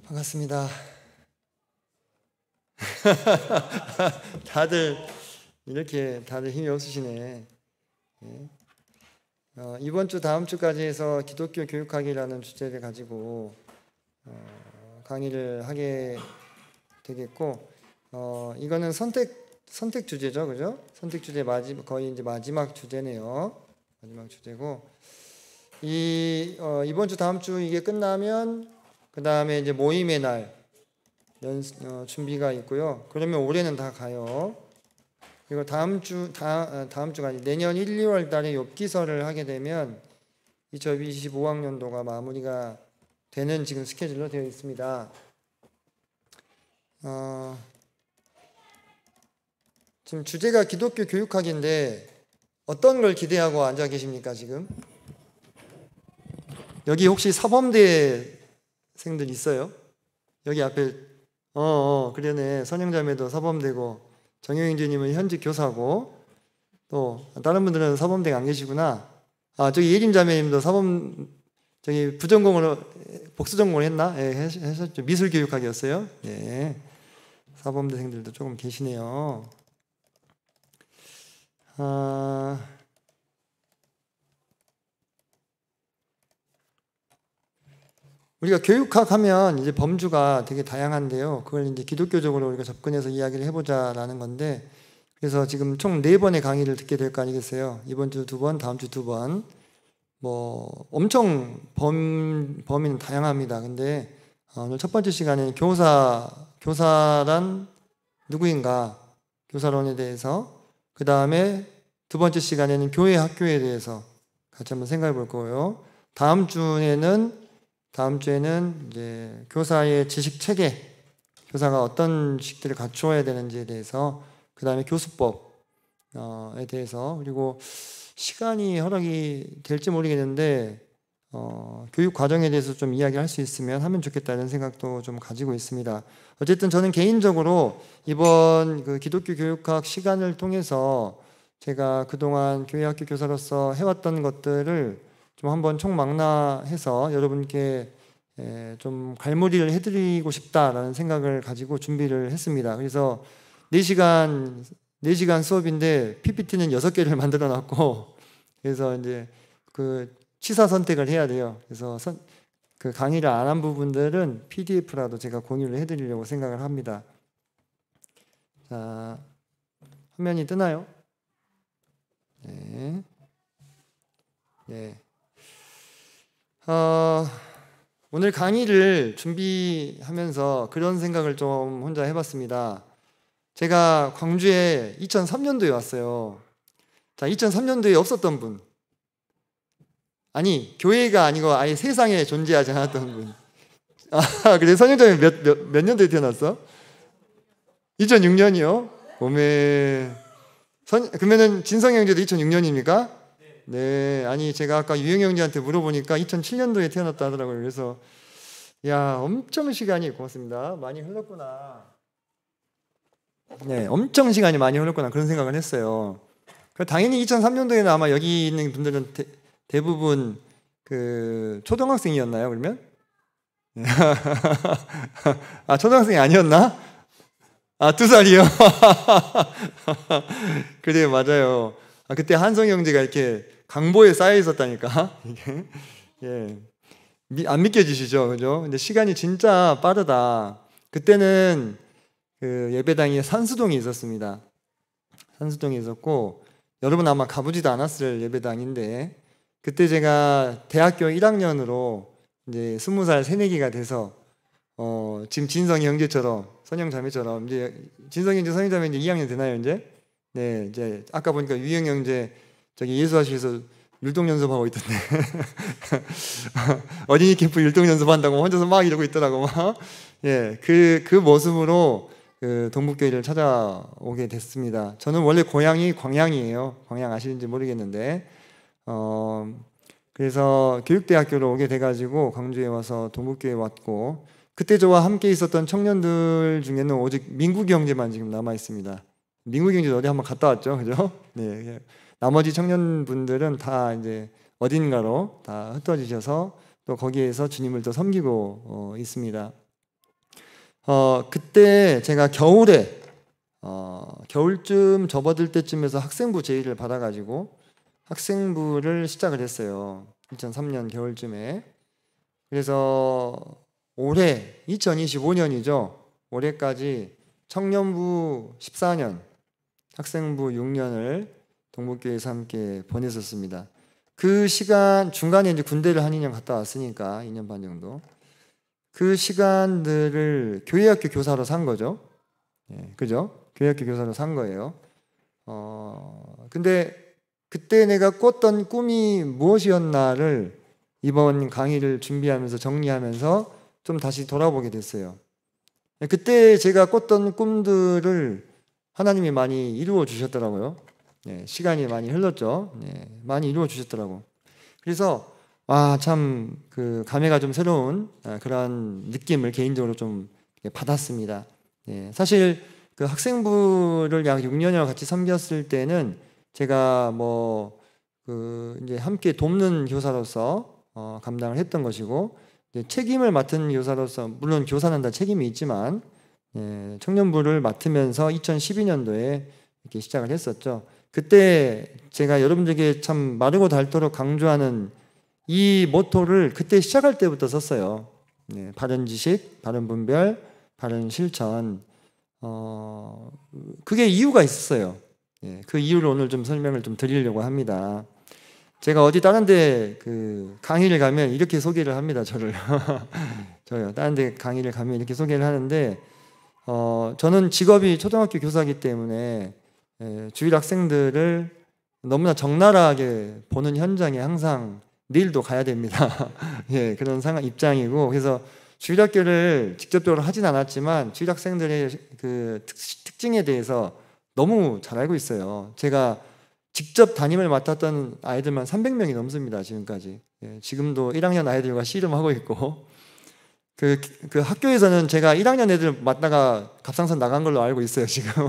반갑습니다. 다들 이렇게 다들 힘이 없으시네. 예. 이번 주 다음 주까지 해서 기독교 교육학이라는 주제를 가지고 강의를 하게 되겠고, 이거는 선택 주제죠, 그죠? 선택 주제 거의 이제 마지막 주제네요. 마지막 주제고, 이번 주 다음 주 이게 끝나면 그 다음에 이제 모임의 날 준비가 있고요. 그러면 올해는 다 가요. 그리고 다음 주가 아니 내년 1, 2월 달에 욥기서를 하게 되면 2025학년도가 마무리가 되는 지금 스케줄로 되어 있습니다. 지금 주제가 기독교 교육학인데 어떤 걸 기대하고 앉아 계십니까 지금? 여기 혹시 사범대생들 있어요? 여기 앞에 그러네. 선영자매도 사범대고 정영인주님은 현직 교사고 또 다른 분들은 사범대가 안 계시구나. 저기 예림자매님도 저기 부전공으로 복수전공을 했나? 예, 하셨죠. 미술교육학이었어요. 예, 사범대생들도 조금 계시네요. 우리가 교육학 하면 이제 범주가 되게 다양한데요. 그걸 이제 기독교적으로 우리가 접근해서 이야기를 해보자라는 건데, 그래서 지금 총 4번의 강의를 듣게 될 거 아니겠어요? 이번 주 2번, 다음 주 2번. 엄청 범위는 다양합니다. 근데 오늘 첫 번째 시간에는 교사란 누구인가? 교사론에 대해서. 그 다음에 두 번째 시간에는 교회 학교에 대해서 같이 한번 생각해 볼 거고요. 다음 주에는 이제 교사의 지식 체계, 교사가 어떤 지식들을 갖추어야 되는지에 대해서, 그 다음에 교수법에 대해서, 그리고 시간이 허락이 될지 모르겠는데 교육 과정에 대해서 좀 이야기할 수 있으면 하면 좋겠다는 생각도 좀 가지고 있습니다. 어쨌든 저는 개인적으로 이번 그 기독교 교육학 시간을 통해서 제가 그동안 교회학교 교사로서 해왔던 것들을 좀 한번 총망라해서 여러분께 좀 갈무리를 해드리고 싶다라는 생각을 가지고 준비를 했습니다. 그래서 4시간 수업인데 PPT는 6개를 만들어 놨고, 그래서 이제 그 취사 선택을 해야 돼요. 그래서 그 강의를 안 한 부분들은 PDF라도 제가 공유를 해드리려고 생각을 합니다. 자, 화면이 뜨나요? 네. 네. 오늘 강의를 준비하면서 그런 생각을 좀 혼자 해봤습니다. 제가 광주에 2003년도에 왔어요. 자, 2003년도에 없었던 분. 아니, 교회가 아니고 아예 세상에 존재하지 않았던 분. 그래, 선영자매 몇 년도에 태어났어? 2006년이요? 오메. 그러면은 진성 형제도 2006년입니까? 네. 아니, 제가 아까 유영 형제한테 물어보니까 2007년도에 태어났다 하더라고요. 그래서 야, 엄청 시간이 고맙습니다. 많이 흘렀구나. 네, 엄청 시간이 많이 흘렀구나 그런 생각을 했어요. 당연히 2003년도에는 아마 여기 있는 분들은 대부분 그 초등학생이었나요? 그러면? 초등학생이 아니었나? 2살이요? 그래, 맞아요. 그때 한성 형제가 이렇게 강보에 쌓여 있었다니까. 예. 안 믿겨지시죠? 그죠? 근데 시간이 진짜 빠르다. 그때는 그 예배당에 산수동이 있었습니다. 산수동이 있었고, 여러분 아마 가보지도 않았을 예배당인데, 그때 제가 대학교 1학년으로 이제 20살 새내기가 돼서 지금 진성이 형제처럼, 선영 자매처럼, 이제 진성이 형제, 선영 자매 이제 2학년 되나요, 이제? 네, 이제 아까 보니까 유영 형제 저기 예수하실에서 율동 연습하고 있던데. 어린이 캠프 율동 연습한다고 혼자서 막 이러고 있더라고. 예, 그 모습으로 그 동북교회를 찾아오게 됐습니다. 저는 원래 고향이 광양이에요. 광양 아시는지 모르겠는데, 그래서 교육대학교로 오게 돼가지고 광주에 와서 동북교회 왔고, 그때 저와 함께 있었던 청년들 중에는 오직 민국이 형제만 지금 남아 있습니다. 민국이 형제 어디 한번 갔다 왔죠, 그죠? 네, 나머지 청년분들은 다 이제 어딘가로 다 흩어지셔서 또 거기에서 주님을 또 섬기고 있습니다. 그때 제가 겨울에 겨울쯤 접어들 때쯤에서 학생부 제의를 받아가지고 학생부를 시작을 했어요. 2003년 겨울쯤에. 그래서 올해 2025년이죠. 올해까지 청년부 14년, 학생부 6년을 동북교회에서 함께 보냈었습니다. 그 시간 중간에 이제 군대를 한 2년 갔다 왔으니까 2년 반 정도. 그 시간들을 교회학교 교사로 산 거죠. 예, 그죠? 교회학교 교사로 산 거예요. 근데 그때 내가 꿨던 꿈이 무엇이었나를 이번 강의를 준비하면서 정리하면서 좀 다시 돌아보게 됐어요. 그때 제가 꿨던 꿈들을 하나님이 많이 이루어 주셨더라고요. 예, 시간이 많이 흘렀죠. 예, 많이 이루어 주셨더라고. 그래서 참 그 감회가 좀 새로운 그런 느낌을 개인적으로 좀 받았습니다. 예, 사실 그 학생부를 약 6년을 같이 섬겼을 때는 제가 이제 함께 돕는 교사로서 감당을 했던 것이고, 이제 책임을 맡은 교사로서, 물론 교사는 다 책임이 있지만 청년부를 맡으면서 2012년도에 이렇게 시작을 했었죠. 그때 제가 여러분들에게 참 마르고 닳도록 강조하는 이 모토를 그때 시작할 때부터 썼어요. 바른 지식, 바른 분별, 바른 실천. 그게 이유가 있었어요. 그 이유를 오늘 좀 설명을 좀 드리려고 합니다. 제가 어디 다른 데 그 강의를 가면 이렇게 소개를 합니다, 저를. 저요. 다른 데 강의를 가면 이렇게 소개를 하는데, 저는 직업이 초등학교 교사이기 때문에 주일 학생들을 너무나 적나라하게 보는 현장에 항상 내일도 가야 됩니다. 예, 그런 입장이고, 그래서 주일 학교를 직접적으로 하진 않았지만 주일 학생들의 그 특징에 대해서 너무 잘 알고 있어요. 제가 직접 담임을 맡았던 아이들만 300명이 넘습니다, 지금까지. 예, 지금도 1학년 아이들과 씨름하고 있고, 그 학교에서는 제가 1학년 애들 맡다가 갑상선 나간 걸로 알고 있어요, 지금.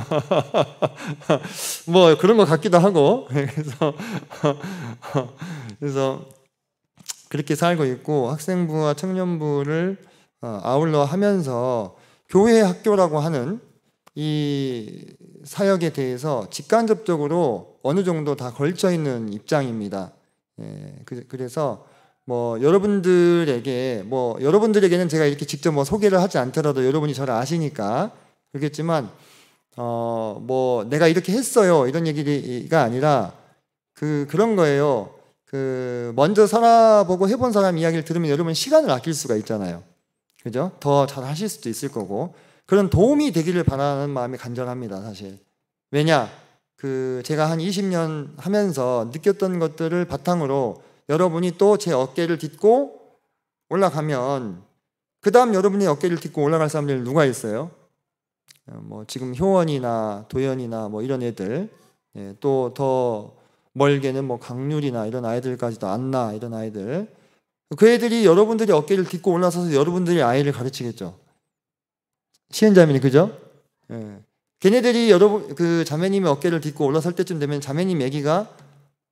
뭐 그런 것 같기도 하고. 그래서 그렇게 살고 있고, 학생부와 청년부를 아울러 하면서 교회 학교라고 하는 이 사역에 대해서 직간접적으로 어느 정도 다 걸쳐 있는 입장입니다. 예, 그래서 여러분들에게는 제가 이렇게 직접 소개를 하지 않더라도 여러분이 저를 아시니까 그렇겠지만, 내가 이렇게 했어요 이런 얘기가 아니라 그런 거예요. 먼저 살아보고 해본 사람 이야기를 들으면 여러분 시간을 아낄 수가 있잖아요. 그죠? 더 잘 하실 수도 있을 거고, 그런 도움이 되기를 바라는 마음이 간절합니다, 사실. 왜냐? 제가 한 20년 하면서 느꼈던 것들을 바탕으로 여러분이 또 제 어깨를 딛고 올라가면, 그 다음 여러분의 어깨를 딛고 올라갈 사람들 누가 있어요? 지금 효원이나 도연이나 이런 애들, 예, 또 더 멀게는 강률이나 이런 아이들까지도, 안나 이런 아이들, 그 애들이 여러분들이 어깨를 딛고 올라서서 여러분들이 아이를 가르치겠죠. 시은자매니, 그죠? 예. 걔네들이 자매님의 어깨를 딛고 올라설 때쯤 되면 자매님 아기가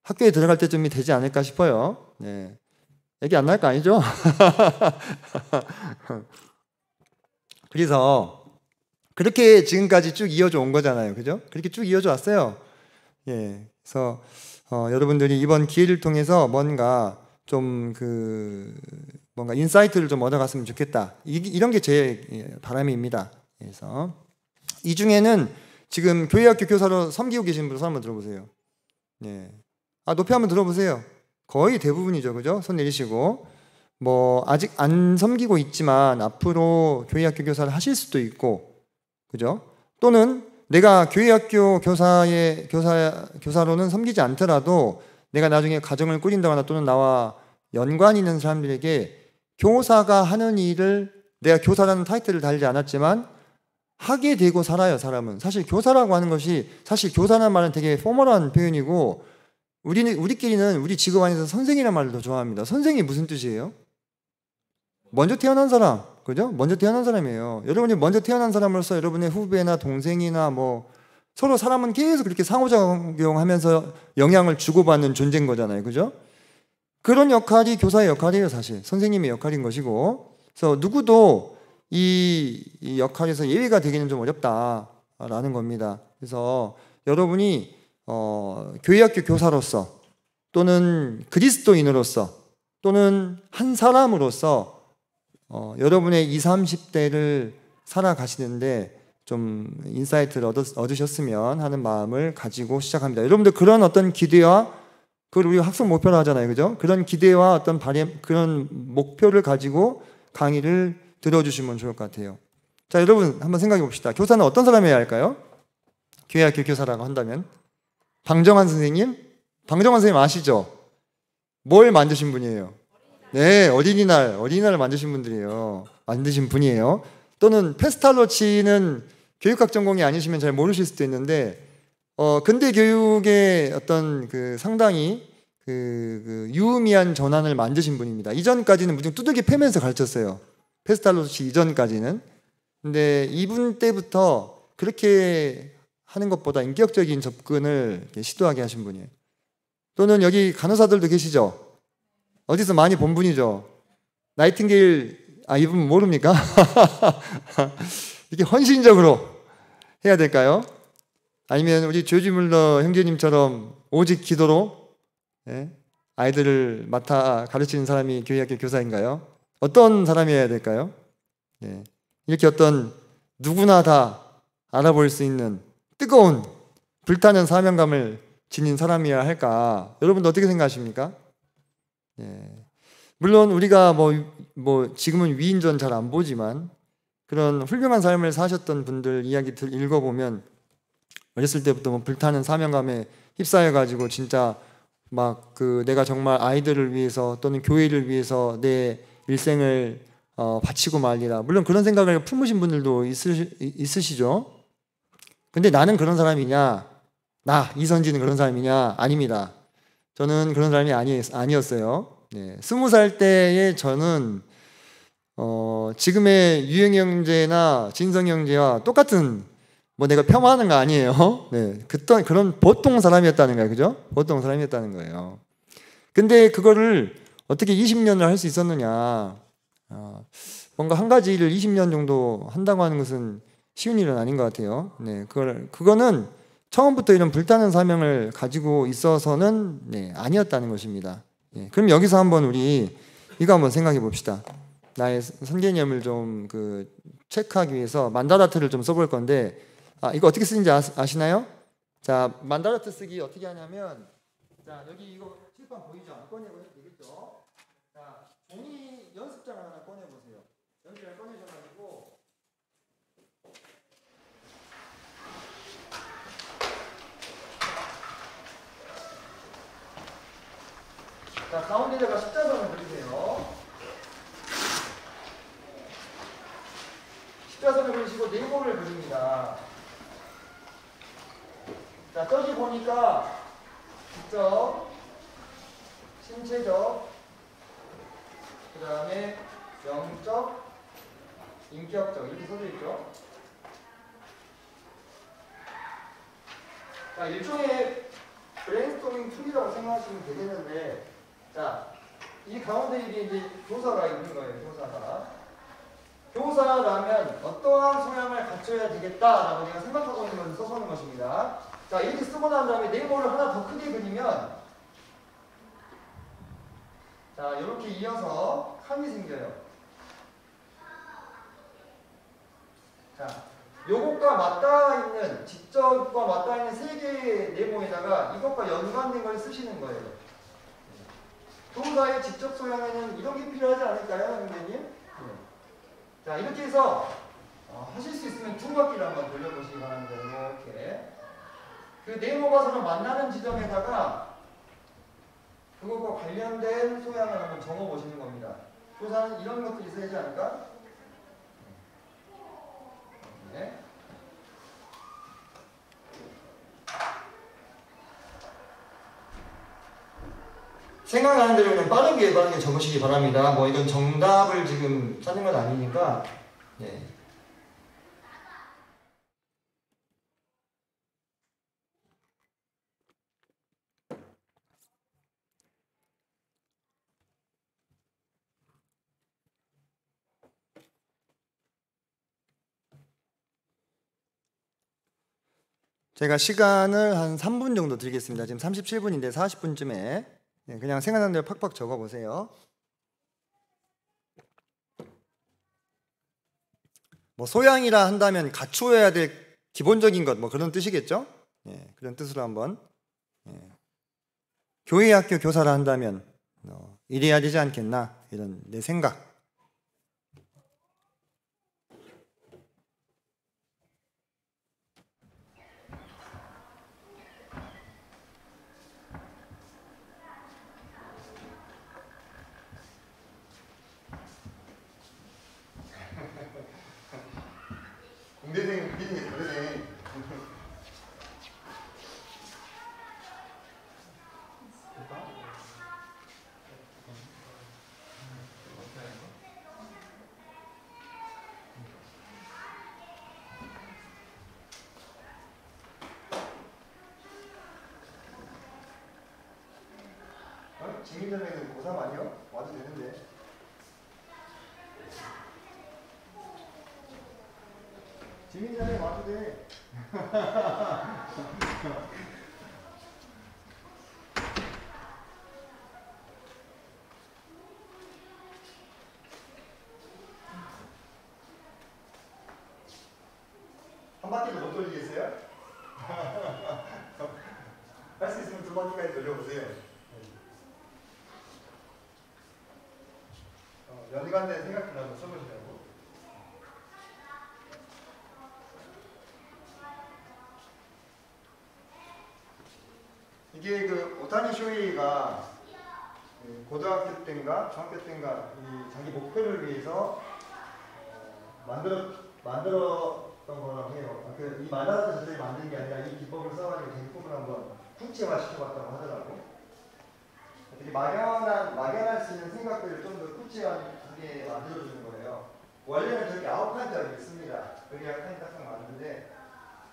학교에 들어갈 때쯤이 되지 않을까 싶어요. 예. 아기 안 날 거 아니죠? 그래서 그렇게 지금까지 쭉 이어져 온 거잖아요, 그죠? 그렇게 쭉 이어져 왔어요. 예. 그래서 여러분들이 이번 기회를 통해서 뭔가 인사이트를 좀 얻어갔으면 좋겠다. 이런 게 제 바람입니다. 그래서 이 중에는 지금 교회학교 교사로 섬기고 계신 분 손 한번 들어보세요. 예. 높이 한번 들어보세요. 거의 대부분이죠, 그죠? 손 내리시고, 아직 안 섬기고 있지만 앞으로 교회학교 교사를 하실 수도 있고, 그죠? 또는 내가 교회학교 교사로는 섬기지 않더라도 내가 나중에 가정을 꾸린다거나 또는 나와 연관 있는 사람들에게 교사가 하는 일을, 내가 교사라는 타이틀을 달지 않았지만 하게 되고 살아요, 사람은. 사실 교사라고 하는 것이, 사실 교사라는 말은 되게 포멀한 표현이고, 우리끼리는 우리 직업 안에서 선생이라는 말을 더 좋아합니다. 선생이 무슨 뜻이에요? 먼저 태어난 사람, 그죠? 먼저 태어난 사람이에요. 여러분이 먼저 태어난 사람으로서 여러분의 후배나 동생이나 서로 사람은 계속 그렇게 상호작용하면서 영향을 주고받는 존재인 거잖아요, 그죠? 그런 역할이 교사의 역할이에요, 사실. 선생님의 역할인 것이고. 그래서 누구도 이 역할에서 예외가 되기는 좀 어렵다라는 겁니다. 그래서 여러분이 교회학교 교사로서 또는 그리스도인으로서 또는 한 사람으로서 여러분의 20, 30대를 살아가시는데 좀 인사이트를 얻으셨으면 하는 마음을 가지고 시작합니다. 여러분들 그런 어떤 기대와 그걸 우리가 학습 목표로 하잖아요. 그죠? 그런 기대와 어떤 그런 목표를 가지고 강의를 들어주시면 좋을 것 같아요. 자, 여러분 한번 생각해 봅시다. 교사는 어떤 사람이어야 할까요? 교회학교 교사라고 한다면 방정환 선생님? 방정환 선생님 아시죠? 뭘 만드신 분이에요? 네, 어린이날 만드신 분들이에요. 만드신 분이에요. 또는 페스탈로치는 교육학 전공이 아니시면 잘 모르실 수도 있는데 근대 교육의 어떤 그 상당히 그 유의미한 전환을 만드신 분입니다. 이전까지는 무조건 두들기 패면서 가르쳤어요. 페스탈로치 이전까지는. 근데 이분 때부터 그렇게 하는 것보다 인격적인 접근을 시도하게 하신 분이에요. 또는 여기 간호사들도 계시죠? 어디서 많이 본 분이죠? 나이팅게일, 이분 모릅니까? 이렇게 헌신적으로 해야 될까요? 아니면 우리 조지 물러 형제님처럼 오직 기도로 아이들을 맡아 가르치는 사람이 교회학교 교사인가요? 어떤 사람이어야 될까요? 이렇게 어떤 누구나 다 알아볼 수 있는 뜨거운 불타는 사명감을 지닌 사람이어야 할까? 여러분도 어떻게 생각하십니까? 물론 우리가 뭐 지금은 위인전 잘 안 보지만 그런 훌륭한 삶을 사셨던 분들 이야기 읽어보면 어렸을 때부터 뭐 불타는 사명감에 휩싸여가지고 진짜 막 내가 정말 아이들을 위해서 또는 교회를 위해서 내 일생을 바치고 말리라. 물론 그런 생각을 품으신 분들도 있으시죠. 근데 나는 그런 사람이냐? 나 이선지는 그런 사람이냐? 아닙니다. 저는 그런 사람이 아니었어요. 20살 때의 저는 지금의 유행 형제나 진성 형제와 똑같은 내가 폄하하는 거 아니에요. 그런 보통 사람이었다는 거예요. 그죠? 보통 사람이었다는 거예요. 근데 그거를 어떻게 20년을 할 수 있었느냐? 뭔가 한 가지 일을 20년 정도 한다고 하는 것은 쉬운 일은 아닌 것 같아요. 그거는 처음부터 이런 불타는 사명을 가지고 있어서는 아니었다는 것입니다. 그럼 여기서 한번 우리 이거 한번 생각해 봅시다. 나의 선개념을 좀 체크하기 위해서 만다라트를 좀 써볼 건데 이거 어떻게 쓰는지 아시나요? 자, 만다라트 쓰기 어떻게 하냐면 자, 여기 이거 칠판 보이죠? 꺼내고 해도 되겠죠? 자, 종이 연습장을 하나 꺼내보세요. 연습장을 꺼내셔가지고 자, 가운데다가 십자선을 그리세요. 십자선을 그리시고 네모를 그립니다. 자, 저기 보니까 지적, 신체적, 그 다음에 영적, 인격적 이렇게 써져 있죠. 자, 일종의 브레인스토밍 툴이라고 생각하시면 되겠는데, 자, 이 가운데 이제 교사가 있는 거예요. 교사라면 어떠한 소양을 갖춰야 되겠다라고 내가 생각하고 있는 것을 써보는 것입니다. 자, 이렇게 쓰고 난 다음에 네모를 하나 더 크게 그리면 자, 이렇게 이어서 칸이 생겨요. 자, 요것과 맞닿아 있는 직접과 맞닿아 있는 세 개의 네모에다가 이것과 연관된 걸 쓰시는 거예요. 교사의 직접 소양에는 이런 게 필요하지 않을까요, 선생님? 자, 이렇게 해서 하실 수 있으면 두 바퀴를 한번 돌려보시기 바랍니다. 이렇게 그 네모가 서로 만나는 지점에다가 그것과 관련된 소양을 한번 적어보시는 겁니다. 교사는 이런 것들이 있어야 하지 않을까? 네. 생각나는 대로 그냥 빠르게 적으시기 바랍니다. 이건 정답을 지금 찾는 건 아니니까. 네. 제가 시간을 한 3분 정도 드리겠습니다. 지금 37분인데 40분쯤에 그냥 생각나는 대로 팍팍 적어보세요. 뭐 소양이라 한다면 갖추어야 될 기본적인 것 뭐 그런 뜻이겠죠? 그런 뜻으로 한번 교회 학교 교사라 한다면 이래야 되지 않겠나 이런 내 생각. 공대생 믿는 게 다르네. 지민자매는 고3 아니요? 와도 되는데. 지민자매 와도 돼. 한 바퀴도 못 돌리겠어요? 할 수 있으면 두 바퀴까지 돌려보세요. 연관된 생각들 한번 써보시라고. 이게 그 오타니 쇼헤이가 고등학교 때인가 중학교 때인가 이 자기 목표를 위해서 만들었던 거라고 해요. 이 만화를 자체를 만든 게 아니라 이 기법을 써가지고 기법을 한번 구체화시켜봤다고 하더라고. 되게 막연할 수 있는 생각들을 좀 더 구체화하게 만들어주는 거예요. 원래는 저기 9칸짜리 있습니다. 여기 한 칸이 딱딱 맞는데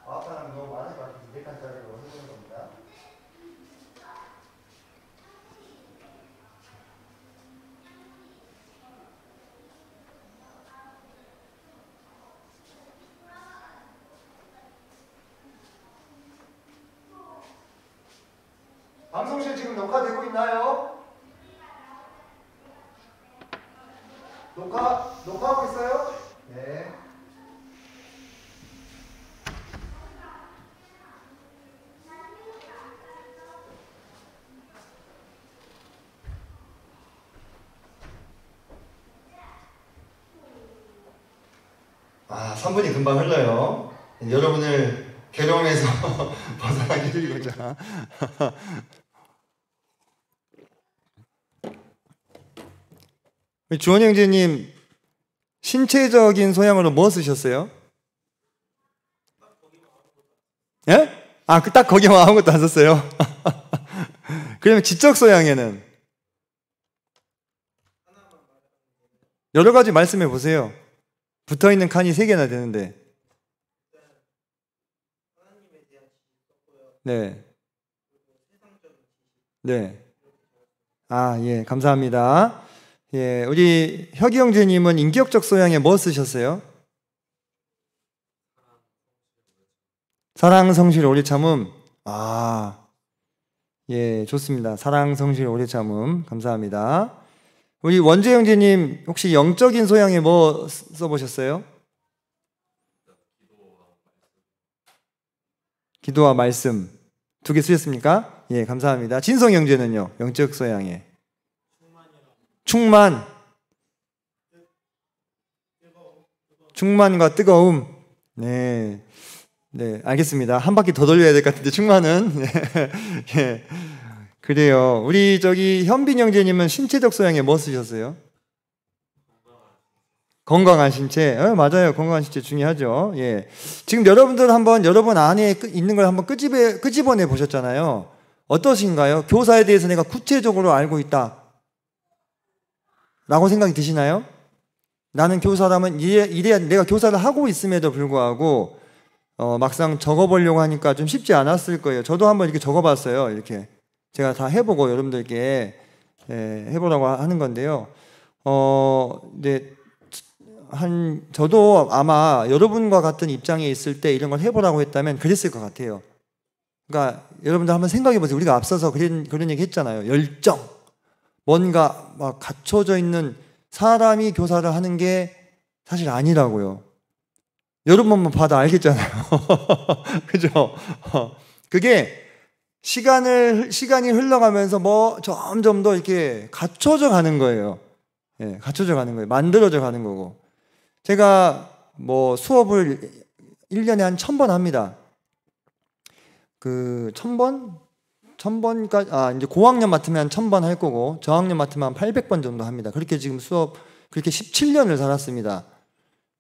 9칸은 너무 많을 것 같아서 4칸짜리로 해보는 겁니다. 방송실 지금 녹화되고 있나요? 녹화하고 있어요? 네. 아, 3분이 금방 흘러요. 여러분을 괴로움에서 벗어나게 해드리고자. 주원 형제님, 신체적인 소양으로 뭐 쓰셨어요? 예? 아, 딱 거기만 아무것도 안 썼어요. 그러면 지적 소양에는 여러 가지 말씀해 보세요. 붙어 있는 칸이 3개나 되는데. 네. 네. 아, 예, 감사합니다. 예, 우리 혁이 형제님은 인격적 소양에 뭐 쓰셨어요? 사랑, 성실, 오래 참음. 아, 예, 좋습니다. 사랑, 성실, 오래 참음. 감사합니다. 우리 원재 형제님 혹시 영적인 소양에 뭐 써보셨어요? 기도와 말씀. 2개 쓰셨습니까? 예, 감사합니다. 진성 형제는요? 영적 소양에 충만과 뜨거움. 네, 네, 알겠습니다. 한 바퀴 더 돌려야 될 것 같은데 충만은. 예, 그래요. 우리 저기 현빈 형제님은 신체적 소양에 뭐 쓰셨어요? 건강한 신체. 맞아요. 건강한 신체 중요하죠. 예. 지금 여러분들 한번 여러분 안에 있는 걸 한번 끄집어내 보셨잖아요. 어떠신가요? 교사에 대해서 내가 구체적으로 알고 있다 라고 생각이 드시나요? 나는 교사라면 이래야 내가 교사를 하고 있음에도 불구하고 막상 적어보려고 하니까 좀 쉽지 않았을 거예요. 저도 한번 이렇게 적어봤어요. 이렇게 제가 다 해보고 여러분들께 해보라고 하는 건데요. 네, 저도 아마 여러분과 같은 입장에 있을 때 이런 걸 해보라고 했다면 그랬을 것 같아요. 그러니까 여러분들 한번 생각해 보세요. 우리가 앞서서 그런 얘기 했잖아요. 열정, 뭔가 막 갖춰져 있는 사람이 교사를 하는 게 사실 아니라고요. 여러분만 봐도 알겠잖아요. 그죠? 그게 시간이 흘러가면서 뭐 점점 더 이렇게 갖춰져 가는 거예요. 예, 갖춰져 가는 거예요. 만들어져 가는 거고. 제가 뭐 수업을 1년에 한 1000번 합니다. 그 1000번까지, 이제 고학년 맡으면 1000번 할 거고, 저학년 맡으면 한 800번 정도 합니다. 그렇게 지금 그렇게 17년을 살았습니다.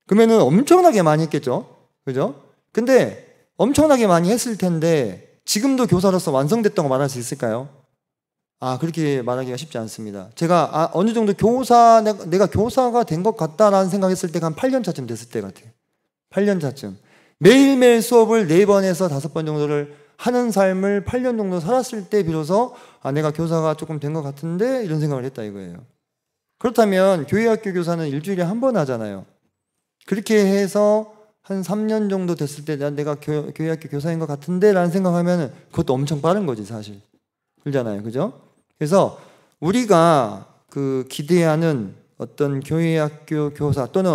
그러면은 엄청나게 많이 했겠죠? 그죠? 근데 엄청나게 많이 했을 텐데, 지금도 교사로서 완성됐다고 말할 수 있을까요? 그렇게 말하기가 쉽지 않습니다. 제가 어느 정도 내가 교사가 된 것 같다라는 생각했을 때가 한 8년 차쯤 됐을 때 같아요. 8년 차쯤. 매일매일 수업을 4번에서 5번 정도를 하는 삶을 8년 정도 살았을 때 비로소 내가 교사가 조금 된 것 같은데 이런 생각을 했다 이거예요. 그렇다면 교회학교 교사는 일주일에 한 번 하잖아요. 그렇게 해서 한 3년 정도 됐을 때 내가 교회학교 교사인 것 같은데 라는 생각하면 그것도 엄청 빠른 거지 사실. 그러잖아요. 그죠? 그래서 우리가 그 기대하는 어떤 교회학교 교사 또는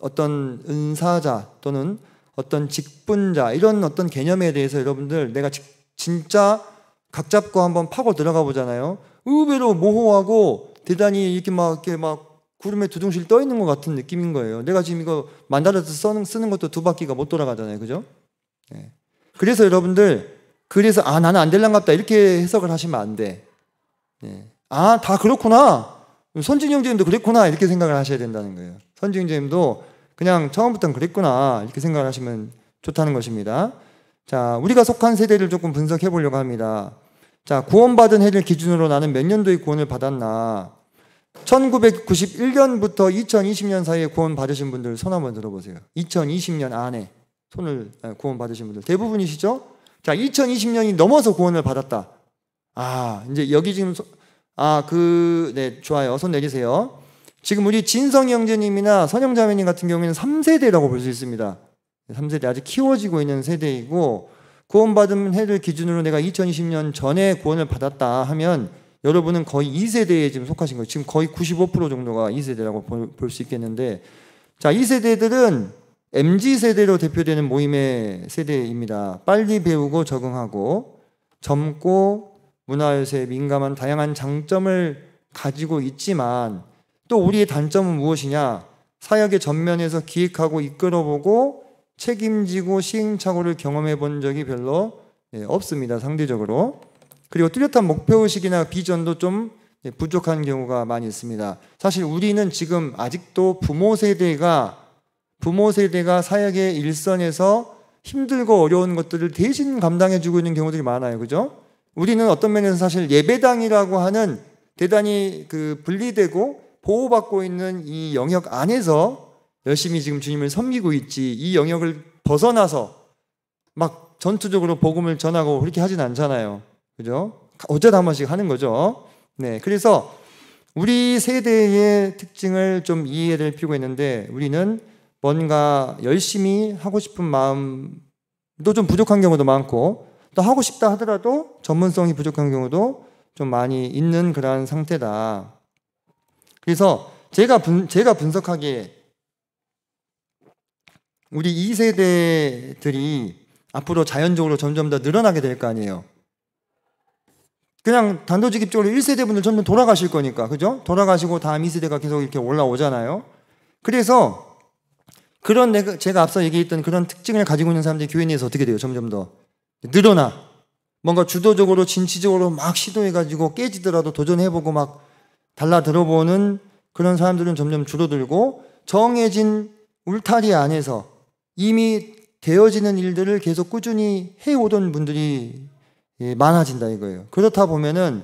어떤 은사자 또는 어떤 직분자 이런 어떤 개념에 대해서 여러분들 내가 진짜 각 잡고 한번 파고 들어가 보잖아요. 의외로 모호하고 대단히 이렇게 막 구름에 두둥실 떠 있는 것 같은 느낌인 거예요. 내가 지금 이거 만들어서 쓰는 것도 2바퀴가 못 돌아가잖아요. 그죠? 네. 그래서 여러분들 나는 안 될란갑다 이렇게 해석을 하시면 안 돼. 네. 다 그렇구나. 손진영 선생님도 그랬구나 이렇게 생각을 하셔야 된다는 거예요. 손진영 선생님도 그냥 처음부터는 그랬구나 이렇게 생각을 하시면 좋다는 것입니다. 자, 우리가 속한 세대를 조금 분석해 보려고 합니다. 자, 구원받은 해를 기준으로 나는 몇 년도에 구원을 받았나? 1991년부터 2020년 사이에 구원 받으신 분들 손 한번 들어보세요. 2020년 안에 구원 받으신 분들 대부분이시죠? 자, 2020년이 넘어서 구원을 받았다. 이제 여기 지금 네, 좋아요. 손 내리세요. 지금 우리 진성이 형제님이나 선영자매님 같은 경우에는 3세대라고 볼 수 있습니다. 3세대 아직 키워지고 있는 세대이고, 구원받은 해를 기준으로 내가 2020년 전에 구원을 받았다 하면 여러분은 거의 2세대에 지금 속하신 거예요. 지금 거의 95% 정도가 2세대라고 볼 수 있겠는데, 자, 이 세대들은 MZ세대로 대표되는 모임의 세대입니다. 빨리 배우고 적응하고 젊고 문화유세에 민감한 다양한 장점을 가지고 있지만 또 우리의 단점은 무엇이냐? 사역의 전면에서 기획하고 이끌어보고 책임지고 시행착오를 경험해 본 적이 별로 없습니다. 상대적으로. 그리고 뚜렷한 목표의식이나 비전도 좀 부족한 경우가 많이 있습니다. 사실 우리는 지금 아직도 부모 세대가 사역의 일선에서 힘들고 어려운 것들을 대신 감당해주고 있는 경우들이 많아요. 그죠? 우리는 어떤 면에서 사실 예배당이라고 하는 대단히 분리되고 보호받고 있는 이 영역 안에서 열심히 지금 주님을 섬기고 있지, 이 영역을 벗어나서 막 전투적으로 복음을 전하고 그렇게 하진 않잖아요. 그죠? 어쩌다 한 번씩 하는 거죠. 네. 그래서 우리 세대의 특징을 좀 이해를 필요가 있는데, 우리는 뭔가 열심히 하고 싶은 마음도 좀 부족한 경우도 많고, 또 하고 싶다 하더라도 전문성이 부족한 경우도 좀 많이 있는 그러한 상태다. 그래서 제가 분석하기에 우리 2세대들이 앞으로 자연적으로 점점 더 늘어나게 될 거 아니에요. 그냥 단도직입적으로 1세대 분들 점점 돌아가실 거니까, 그죠? 돌아가시고 다음 2세대가 계속 이렇게 올라오잖아요. 그래서 제가 앞서 얘기했던 그런 특징을 가지고 있는 사람들이 교회 내에서 어떻게 돼요? 점점 더 늘어나. 뭔가 주도적으로 진취적으로 막 시도해가지고 깨지더라도 도전해보고 막 달라 들어보는 그런 사람들은 점점 줄어들고, 정해진 울타리 안에서 이미 되어지는 일들을 계속 꾸준히 해오던 분들이 많아진다 이거예요. 그렇다 보면은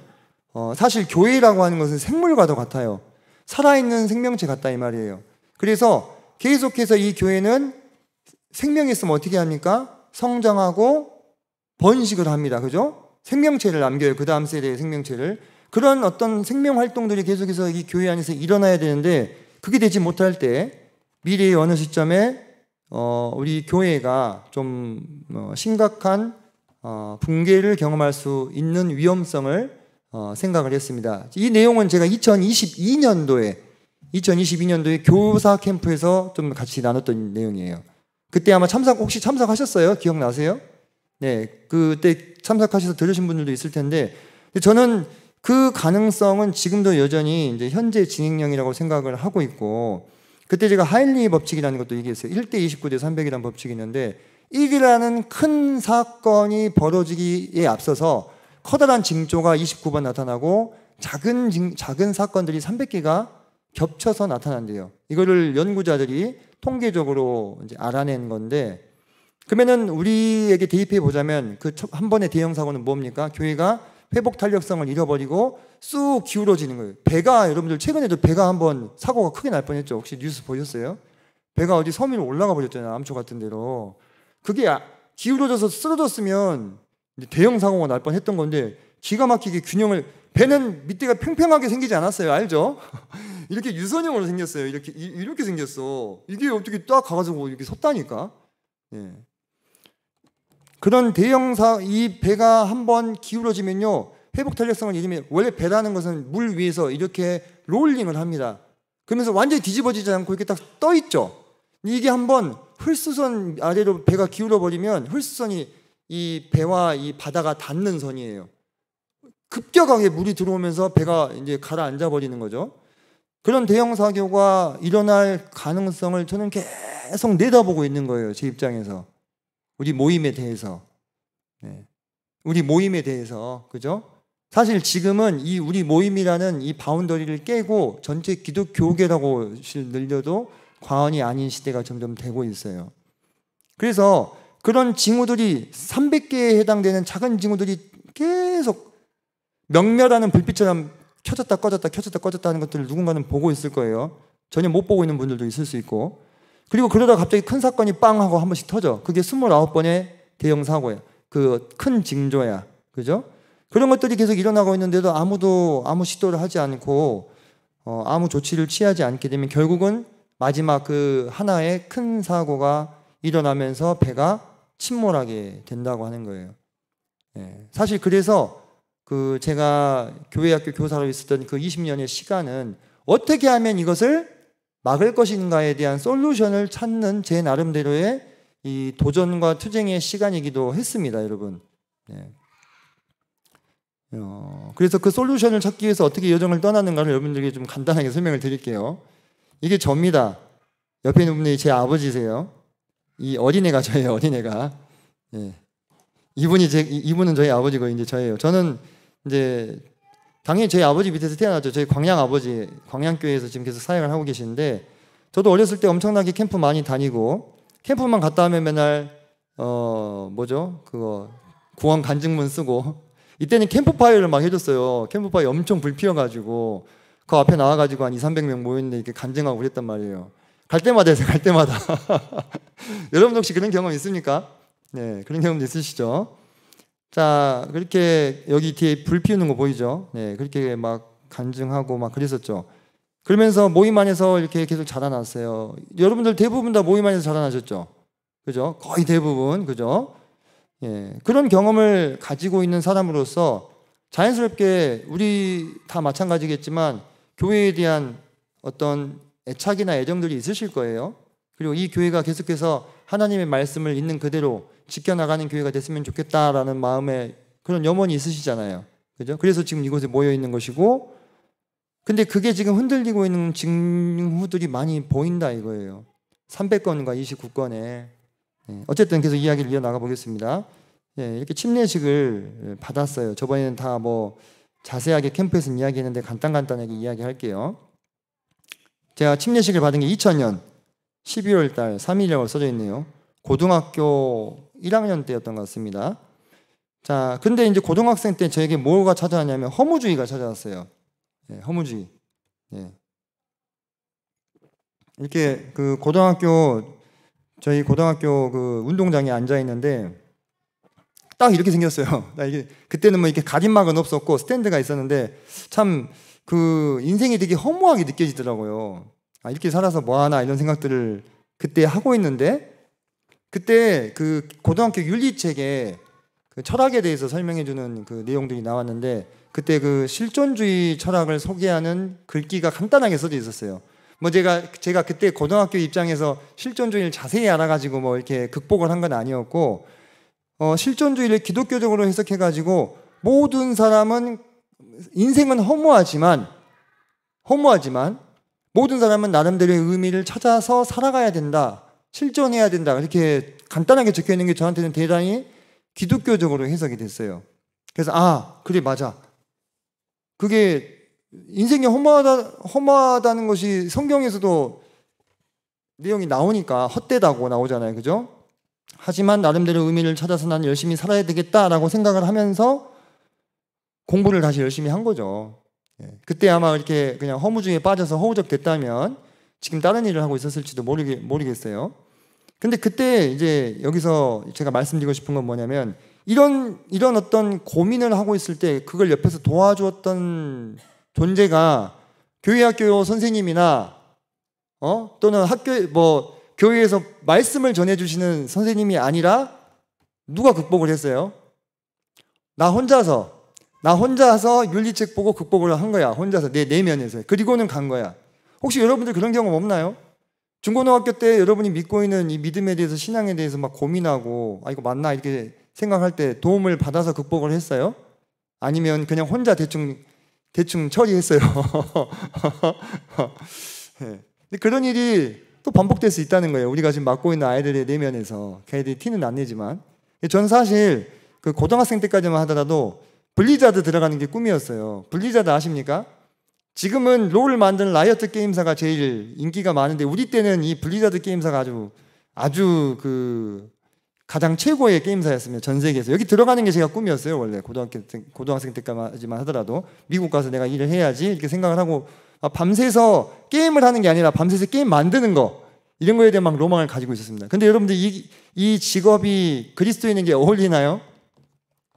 사실 교회라고 하는 것은 생물과도 같아요. 살아있는 생명체 같다 이 말이에요. 그래서 계속해서 이 교회는 생명이 있으면 어떻게 합니까? 성장하고 번식을 합니다. 그죠? 생명체를 남겨요. 그 다음 세대의 생명체를. 그런 어떤 생명 활동들이 계속해서 이 교회 안에서 일어나야 되는데, 그게 되지 못할 때 미래의 어느 시점에 우리 교회가 좀 심각한 붕괴를 경험할 수 있는 위험성을 생각을 했습니다. 이 내용은 제가 2022년도에 교사 캠프에서 좀 같이 나눴던 내용이에요. 그때 아마 혹시 참석하셨어요? 기억나세요? 네, 그때 참석하셔서 들으신 분들도 있을 텐데, 저는 그 가능성은 지금도 여전히 이제 현재 진행형이라고 생각을 하고 있고, 그때 제가 하일리 법칙이라는 것도 얘기했어요. 1대 29대 300이라는 법칙이 있는데, 1이라는 큰 사건이 벌어지기에 앞서서 커다란 징조가 29번 나타나고 작은 사건들이 300개가 겹쳐서 나타난대요. 이거를 연구자들이 통계적으로 이제 알아낸 건데, 그러면은 우리에게 대입해 보자면 그 한 번의 대형 사고는 뭡니까? 교회가 회복 탄력성을 잃어버리고 쑥 기울어지는 거예요. 배가, 여러분들 최근에도 배가 한번 사고가 크게 날 뻔했죠. 혹시 뉴스 보셨어요? 배가 어디 섬 위로 올라가 버렸잖아요. 암초 같은 데로. 그게 기울어져서 쓰러졌으면 대형 사고가 날 뻔했던 건데, 기가 막히게 배는 밑에가 평평하게 생기지 않았어요. 알죠? 이렇게 유선형으로 생겼어요. 이렇게 생겼어. 이게 어떻게 딱 가가지고 이렇게 섰다니까. 예. 그런 이 배가 한번 기울어지면요, 회복 탄력성을 잃으면, 원래 배라는 것은 물 위에서 이렇게 롤링을 합니다. 그러면서 완전히 뒤집어지지 않고 이렇게 딱 떠 있죠. 이게 한번 헐수선 아래로 배가 기울어 버리면 헐수선이 이 배와 이 바다가 닿는 선이에요. 급격하게 물이 들어오면서 배가 이제 가라앉아 버리는 거죠. 그런 대형 사고가 일어날 가능성을 저는 계속 내다보고 있는 거예요. 제 입장에서. 우리 모임에 대해서. 네. 우리 모임에 대해서. 그죠? 사실 지금은 이 우리 모임이라는 이 바운더리를 깨고 전체 기독교계라고 늘려도 과언이 아닌 시대가 점점 되고 있어요. 그래서 그런 징후들이 300개에 해당되는 작은 징후들이 계속 명멸하는 불빛처럼 켜졌다 꺼졌다 하는 것들을 누군가는 보고 있을 거예요. 전혀 못 보고 있는 분들도 있을 수 있고. 그리고 그러다가 갑자기 큰 사건이 빵 하고 한 번씩 터져. 그게 29번의 대형 사고야. 그 큰 징조야. 그죠? 그런 것들이 계속 일어나고 있는데도 아무도 아무 시도를 하지 않고 아무 조치를 취하지 않게 되면 결국은 마지막 그 하나의 큰 사고가 일어나면서 배가 침몰하게 된다고 하는 거예요. 예. 사실 그래서 그 제가 교회학교 교사로 있었던 그 20년의 시간은 어떻게 하면 이것을 막을 것인가에 대한 솔루션을 찾는 제 나름대로의 이 도전과 투쟁의 시간이기도 했습니다, 여러분. 예. 그래서 그 솔루션을 찾기 위해서 어떻게 여정을 떠나는가를 여러분들에게 좀 간단하게 설명을 드릴게요. 이게 저입니다. 옆에 있는 분이 제 아버지세요. 이 어린애가 저예요, 어린애가. 예. 이분은 저희 아버지고 이제 저예요. 저는 이제 당연히 저희 아버지 밑에서 태어났죠. 저희 광양 아버지, 광양교회에서 지금 계속 사역을 하고 계시는데, 저도 어렸을 때 엄청나게 캠프 많이 다니고, 캠프만 갔다 오면 맨날 그거 구원 간증문 쓰고, 이때는 캠프파이어를 막 해줬어요. 캠프파이어 엄청 불 피워가지고 그 앞에 나와가지고 한 200~300명 모였는데 이렇게 간증하고 그랬단 말이에요. 갈 때마다 해서 갈 때마다. 여러분 혹시 그런 경험 있습니까? 네, 그런 경험도 있으시죠? 자, 그렇게 여기 뒤에 불 피우는 거 보이죠? 네, 그렇게 막 간증하고 막 그랬었죠. 그러면서 모임 안에서 이렇게 계속 자라났어요. 여러분들 대부분 다 모임 안에서 자라나셨죠? 그죠? 거의 대부분, 그죠? 예, 그런 경험을 가지고 있는 사람으로서 자연스럽게 우리 다 마찬가지겠지만 교회에 대한 어떤 애착이나 애정들이 있으실 거예요. 그리고 이 교회가 계속해서 하나님의 말씀을 있는 그대로 지켜나가는 교회가 됐으면 좋겠다라는 마음에 그런 염원이 있으시잖아요. 그죠? 그래서 지금 이곳에 모여 있는 것이고, 근데 그게 지금 흔들리고 있는 징후들이 많이 보인다 이거예요. 300건과 29건에. 어쨌든 계속 이야기를 이어나가 보겠습니다. 이렇게 침례식을 받았어요. 저번에는 다 뭐 자세하게 캠프에서 이야기했는데 간단하게 이야기할게요. 제가 침례식을 받은 게 2000년 12월 달 3일이라고 써져 있네요. 고등학교 1학년 때였던 것 같습니다. 자, 근데 이제 고등학생 때 저에게 뭐가 찾아왔냐면 허무주의가 찾아왔어요. 허무주의. 이렇게 저희 고등학교 그 운동장에 앉아 있는데 딱 이렇게 생겼어요. 그때는 뭐 이렇게 가림막은 없었고 스탠드가 있었는데 참 그 인생이 되게 허무하게 느껴지더라고요. 이렇게 살아서 뭐 하나 이런 생각들을 그때 하고 있는데, 그때 그 고등학교 윤리책에 그 철학에 대해서 설명해주는 그 내용들이 나왔는데 그때 그 실존주의 철학을 소개하는 글귀가 간단하게 써져 있었어요. 뭐 제가 그때 고등학교 입장에서 실존주의를 자세히 알아가지고 뭐 이렇게 극복을 한 건 아니었고 실존주의를 기독교적으로 해석해가지고 모든 사람은 인생은 허무하지만 모든 사람은 나름대로의 의미를 찾아서 살아가야 된다. 실존해야 된다. 이렇게 간단하게 적혀 있는 게 저한테는 대단히 기독교적으로 해석이 됐어요. 그래서 그래 맞아. 그게 인생이 허무하다는 것이 성경에서도 내용이 나오니까 헛되다고 나오잖아요. 그죠? 하지만 나름대로 의미를 찾아서 나는 열심히 살아야 되겠다라고 생각을 하면서 공부를 다시 열심히 한 거죠. 그때 아마 이렇게 그냥 허무주의에 빠져서 허우적댔다면 지금 다른 일을 하고 있었을지도 모르겠어요. 근데 그때 이제 여기서 제가 말씀드리고 싶은 건 뭐냐면 이런 어떤 고민을 하고 있을 때 그걸 옆에서 도와주었던 존재가 교회 학교 선생님이나 또는 교회에서 말씀을 전해주시는 선생님이 아니라 누가 극복을 했어요? 나 혼자서 윤리책 보고 극복을 한 거야. 혼자서 내 내면에서. 그리고는 간 거야. 혹시 여러분들 그런 경험 없나요? 중고등학교 때 여러분이 믿고 있는 이 믿음에 대해서 신앙에 대해서 막 고민하고 이거 맞나 이렇게 생각할 때 도움을 받아서 극복을 했어요? 아니면 그냥 혼자 대충 처리했어요? 네. 근데 그런 일이 또 반복될 수 있다는 거예요. 우리가 지금 맡고 있는 아이들의 내면에서. 걔네들이 티는 안 내지만. 저는 사실 그 고등학생 때까지만 하더라도 블리자드 들어가는 게 꿈이었어요. 블리자드 아십니까? 지금은 롤을 만드는 라이어트 게임사가 제일 인기가 많은데 우리 때는 이 블리자드 게임사가 아주 그 가장 최고의 게임사였습니다. 전 세계에서. 여기 들어가는 게 제가 꿈이었어요. 원래 고등학생 때까지만 하더라도 미국 가서 내가 일을 해야지 이렇게 생각을 하고 밤새서 게임을 하는 게 아니라 밤새서 게임 만드는 거 이런 거에 대한 막 로망을 가지고 있었습니다. 근데 여러분들 이 직업이 그리스도인에게 어울리나요?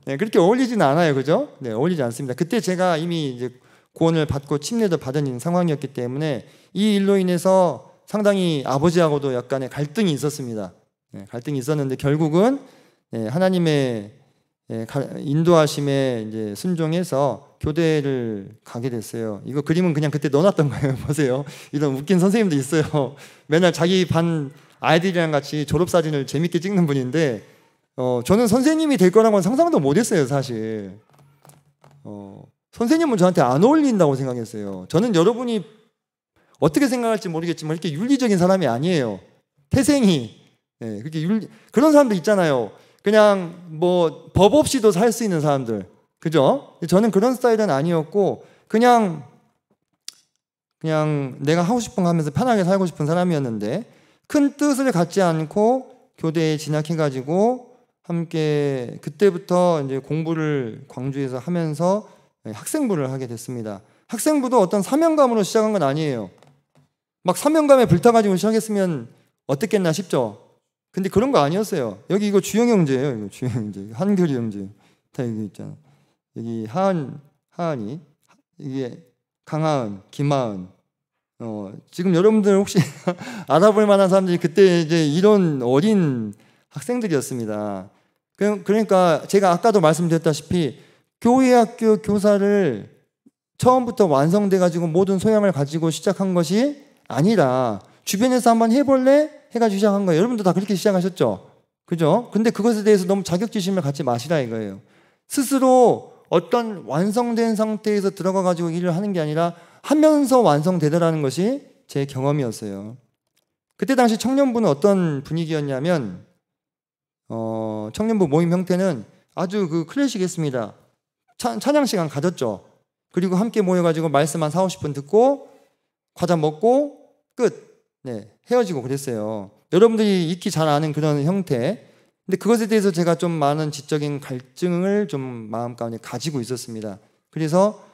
네, 그렇게 어울리지는 않아요. 그죠? 네, 어울리지 않습니다. 그때 제가 이미 이제 구원을 받고 침례도 받은 상황이었기 때문에 이 일로 인해서 상당히 아버지하고도 약간의 갈등이 있었습니다. 네, 갈등이 있었는데 결국은 하나님의 인도하심에 이제 순종해서 교대를 가게 됐어요. 이거 그림은 그냥 그때 넣어놨던 거예요. 보세요. 이런 웃긴 선생님도 있어요. 맨날 자기 반 아이들이랑 같이 졸업사진을 재밌게 찍는 분인데 저는 선생님이 될 거라고는 상상도 못했어요. 사실 선생님은 저한테 안 어울린다고 생각했어요. 저는 여러분이 어떻게 생각할지 모르겠지만 이렇게 윤리적인 사람이 아니에요. 태생이 그런 사람도 있잖아요. 그냥 뭐 법 없이도 살 수 있는 사람들, 그죠? 저는 그런 스타일은 아니었고 그냥 내가 하고 싶은 거 하면서 편하게 살고 싶은 사람이었는데 큰 뜻을 갖지 않고 교대에 진학해가지고 함께 그때부터 이제 공부를 광주에서 하면서 학생부를 하게 됐습니다. 학생부도 어떤 사명감으로 시작한 건 아니에요. 막 사명감에 불타가지고 시작했으면 어땠겠나 싶죠. 근데 그런 거 아니었어요. 여기 이거 주영 형제예요. 이거 주영 형제, 한결이 형제 다 여기 있잖아. 여기 하은이, 이게 강하은, 김하은. 지금 여러분들 혹시 알아볼 만한 사람들이 그때 이제 이런 어린 학생들이었습니다. 그러니까 제가 아까도 말씀드렸다시피 교회 학교 교사를 처음부터 완성돼가지고 모든 소양을 가지고 시작한 것이 아니라 주변에서 한번 해볼래? 해가지고 시작한 거예요. 여러분도 다 그렇게 시작하셨죠? 그죠? 근데 그것에 대해서 너무 자격지심을 갖지 마시라 이거예요. 스스로 어떤 완성된 상태에서 들어가가지고 일을 하는 게 아니라 하면서 완성되더라는 것이 제 경험이었어요. 그때 당시 청년부는 어떤 분위기였냐면 청년부 모임 형태는 아주 그 클래식했습니다. 찬양 시간 가졌죠. 그리고 함께 모여가지고 말씀 한 40-50분 듣고 과자 먹고 끝. 헤어지고 그랬어요. 여러분들이 익히 잘 아는 그런 형태. 근데 그것에 대해서 제가 좀 많은 지적인 갈증을 좀 마음 가운데 가지고 있었습니다. 그래서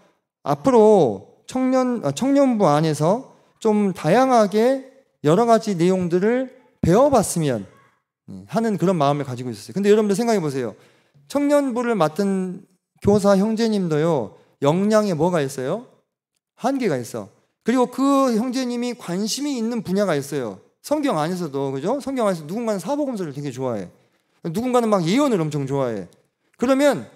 앞으로 청년부 안에서 좀 다양하게 여러 가지 내용들을 배워봤으면 하는 그런 마음을 가지고 있었어요. 근데 여러분들 생각해 보세요. 청년부를 맡은 교사 형제님도요, 역량에 뭐가 있어요? 한계가 있어. 그리고 그 형제님이 관심이 있는 분야가 있어요. 성경 안에서도, 그죠? 성경 안에서 누군가는 사복음서를 되게 좋아해. 누군가는 막 예언을 엄청 좋아해. 그러면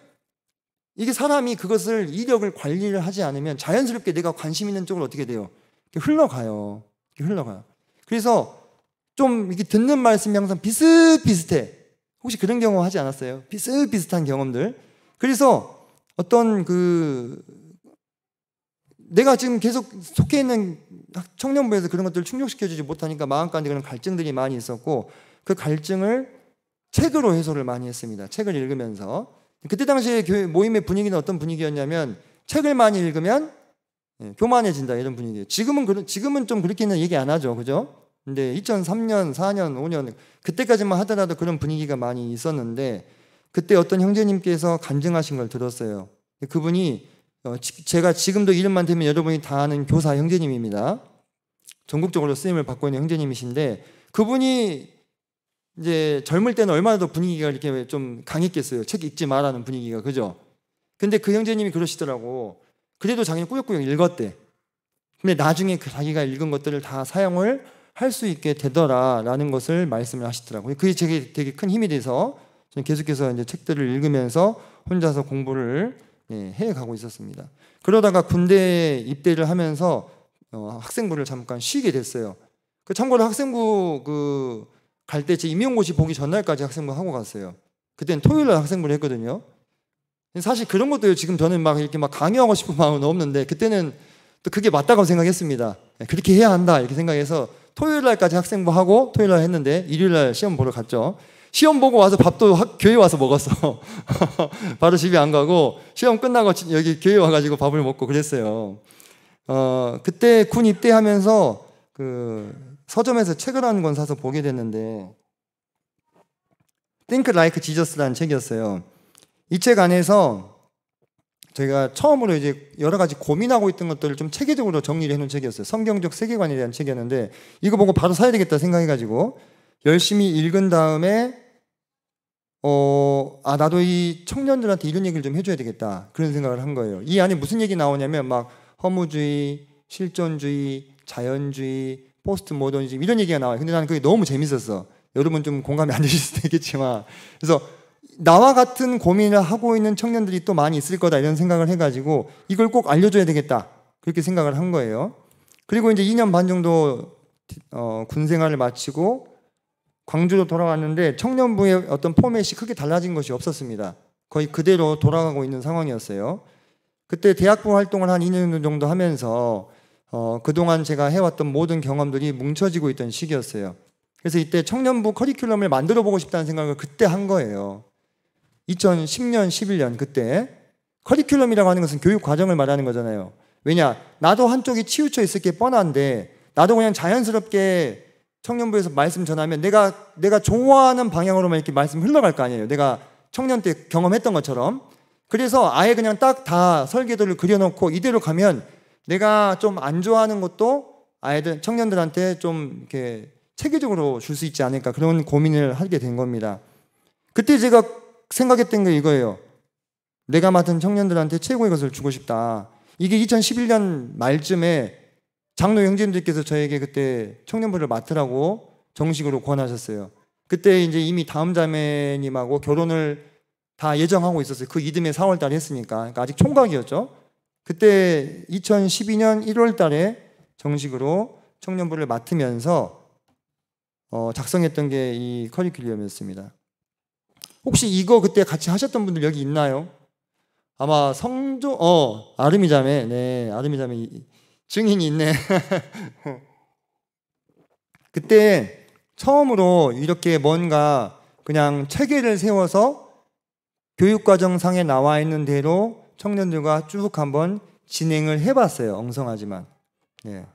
이게 사람이 그것을 이력을 관리를 하지 않으면 자연스럽게 내가 관심 있는 쪽으로 어떻게 돼요? 흘러가요. 흘러가요. 그래서 좀 이게 듣는 말씀이 항상 비슷비슷해. 혹시 그런 경험 하지 않았어요? 비슷비슷한 경험들. 그래서 어떤 내가 지금 계속 속해 있는 청년부에서 그런 것들을 충족시켜주지 못하니까 마음 가운데 그런 갈증들이 많이 있었고, 그 갈증을 책으로 해소를 많이 했습니다. 책을 읽으면서. 그때 당시에 교회 모임의 분위기는 어떤 분위기였냐면, 책을 많이 읽으면 교만해진다, 이런 분위기예요. 지금은 좀 그렇게는 얘기 안 하죠, 그죠? 근데 2003년, 4년, 5년 그때까지만 하더라도 그런 분위기가 많이 있었는데, 그때 어떤 형제님께서 간증하신 걸 들었어요. 그분이 제가 지금도 이름만 대면 여러분이 다 아는 교사 형제님입니다. 전국적으로 쓰임을 받고 있는 형제님이신데, 그분이 이제 젊을 때는 얼마나 더 분위기가 이렇게 좀 강했겠어요. 책 읽지 마라는 분위기가, 그죠? 근데 그 형제님이 그러시더라고. 그래도 자기는 꾸역꾸역 읽었대. 근데 나중에 자기가 읽은 것들을 다 사용을 할 수 있게 되더라라는 것을 말씀을 하시더라고요. 그게 되게 큰 힘이 돼서 저는 계속해서 이제 책들을 읽으면서 혼자서 공부를 해가고 있었습니다. 그러다가 군대 입대를 하면서 학생부를 잠깐 쉬게 됐어요. 참고로 학생부 갈 때 제 임용고시 보기 전날까지 학생부 하고 갔어요. 그때는 토요일날 학생부를 했거든요. 사실 그런 것도 지금 저는 막 이렇게 막 강요하고 싶은 마음은 없는데, 그때는 또 그게 맞다고 생각했습니다. 그렇게 해야 한다 이렇게 생각해서 토요일날까지 학생부 하고 토요일날 했는데, 일요일날 시험 보러 갔죠. 시험 보고 와서 밥도 교회 와서 먹었어. 바로 집에 안 가고 시험 끝나고 여기 교회 와가지고 밥을 먹고 그랬어요. 그때 군 입대하면서 서점에서 책을 한 권 사서 보게 됐는데, Think Like Jesus라는 책이었어요. 이 책 안에서 저희가 처음으로 이제 여러 가지 고민하고 있던 것들을 좀 체계적으로 정리를 해놓은 책이었어요. 성경적 세계관에 대한 책이었는데, 이거 보고 바로 사야 되겠다 생각해가지고 열심히 읽은 다음에 나도 이 청년들한테 이런 얘기를 좀 해줘야 되겠다, 그런 생각을 한 거예요. 이 안에 무슨 얘기 나오냐면 막 허무주의, 실존주의, 자연주의, 포스트 모더니즘 이런 얘기가 나와요. 근데 나는 그게 너무 재밌었어. 여러분 좀 공감이 안 되실 수도 있겠지만, 그래서 나와 같은 고민을 하고 있는 청년들이 또 많이 있을 거다, 이런 생각을 해가지고 이걸 꼭 알려줘야 되겠다, 그렇게 생각을 한 거예요. 그리고 이제 2년 반 정도 군 생활을 마치고 광주로 돌아왔는데, 청년부의 어떤 포맷이 크게 달라진 것이 없었습니다. 거의 그대로 돌아가고 있는 상황이었어요. 그때 대학부 활동을 한 2년 정도 하면서 그동안 제가 해왔던 모든 경험들이 뭉쳐지고 있던 시기였어요. 그래서 이때 청년부 커리큘럼을 만들어 보고 싶다는 생각을 그때 한 거예요. 2010년, 11년 그때. 커리큘럼이라고 하는 것은 교육 과정을 말하는 거잖아요. 왜냐, 나도 한쪽이 치우쳐 있을 게 뻔한데 나도 그냥 자연스럽게 청년부에서 말씀 전하면 내가 좋아하는 방향으로만 이렇게 말씀 흘러갈 거 아니에요. 내가 청년 때 경험했던 것처럼. 그래서 아예 그냥 딱 다 설계도를 그려놓고 이대로 가면 내가 좀 안 좋아하는 것도 아이들, 청년들한테 좀 이렇게 체계적으로 줄 수 있지 않을까, 그런 고민을 하게 된 겁니다. 그때 제가 생각했던 게 이거예요. 내가 맡은 청년들한테 최고의 것을 주고 싶다. 이게 2011년 말쯤에 장로 형제님들께서 저에게 그때 청년부를 맡으라고 정식으로 권하셨어요. 그때 이제 이미 다음 자매님하고 결혼을 다 예정하고 있었어요. 그 이듬해 4월 달에 했으니까. 그러니까 아직 총각이었죠. 그때 2012년 1월 달에 정식으로 청년부를 맡으면서 작성했던 게 이 커리큘럼이었습니다. 혹시 이거 그때 같이 하셨던 분들 여기 있나요? 아마 아름이 자매, 네, 아름이 자매 증인이 있네. 그때 처음으로 이렇게 뭔가 그냥 체계를 세워서 교육과정상에 나와 있는 대로 청년들과 쭉 한번 진행을 해봤어요. 엉성하지만. 네.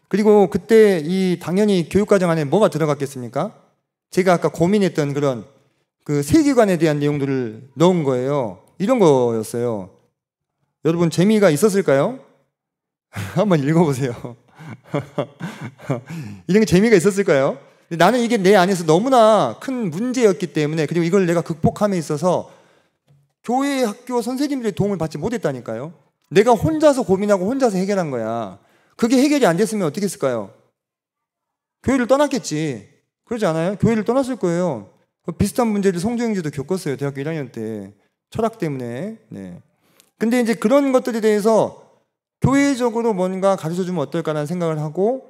그리고 그때 당연히 교육과정 안에 뭐가 들어갔겠습니까? 제가 아까 고민했던 그런 그 세계관에 대한 내용들을 넣은 거예요. 이런 거였어요. 여러분 재미가 있었을까요? 한번 읽어보세요. 이런 게 재미가 있었을까요? 나는 이게 내 안에서 너무나 큰 문제였기 때문에, 그리고 이걸 내가 극복함에 있어서 교회 학교 선생님들의 도움을 받지 못했다니까요. 내가 혼자서 고민하고 혼자서 해결한 거야. 그게 해결이 안 됐으면 어떻게 했을까요? 교회를 떠났겠지. 그러지 않아요? 교회를 떠났을 거예요. 비슷한 문제를 송주영지도 겪었어요. 대학교 1학년 때. 철학 때문에. 네. 근데 이제 그런 것들에 대해서 교회적으로 뭔가 가르쳐주면 어떨까라는 생각을 하고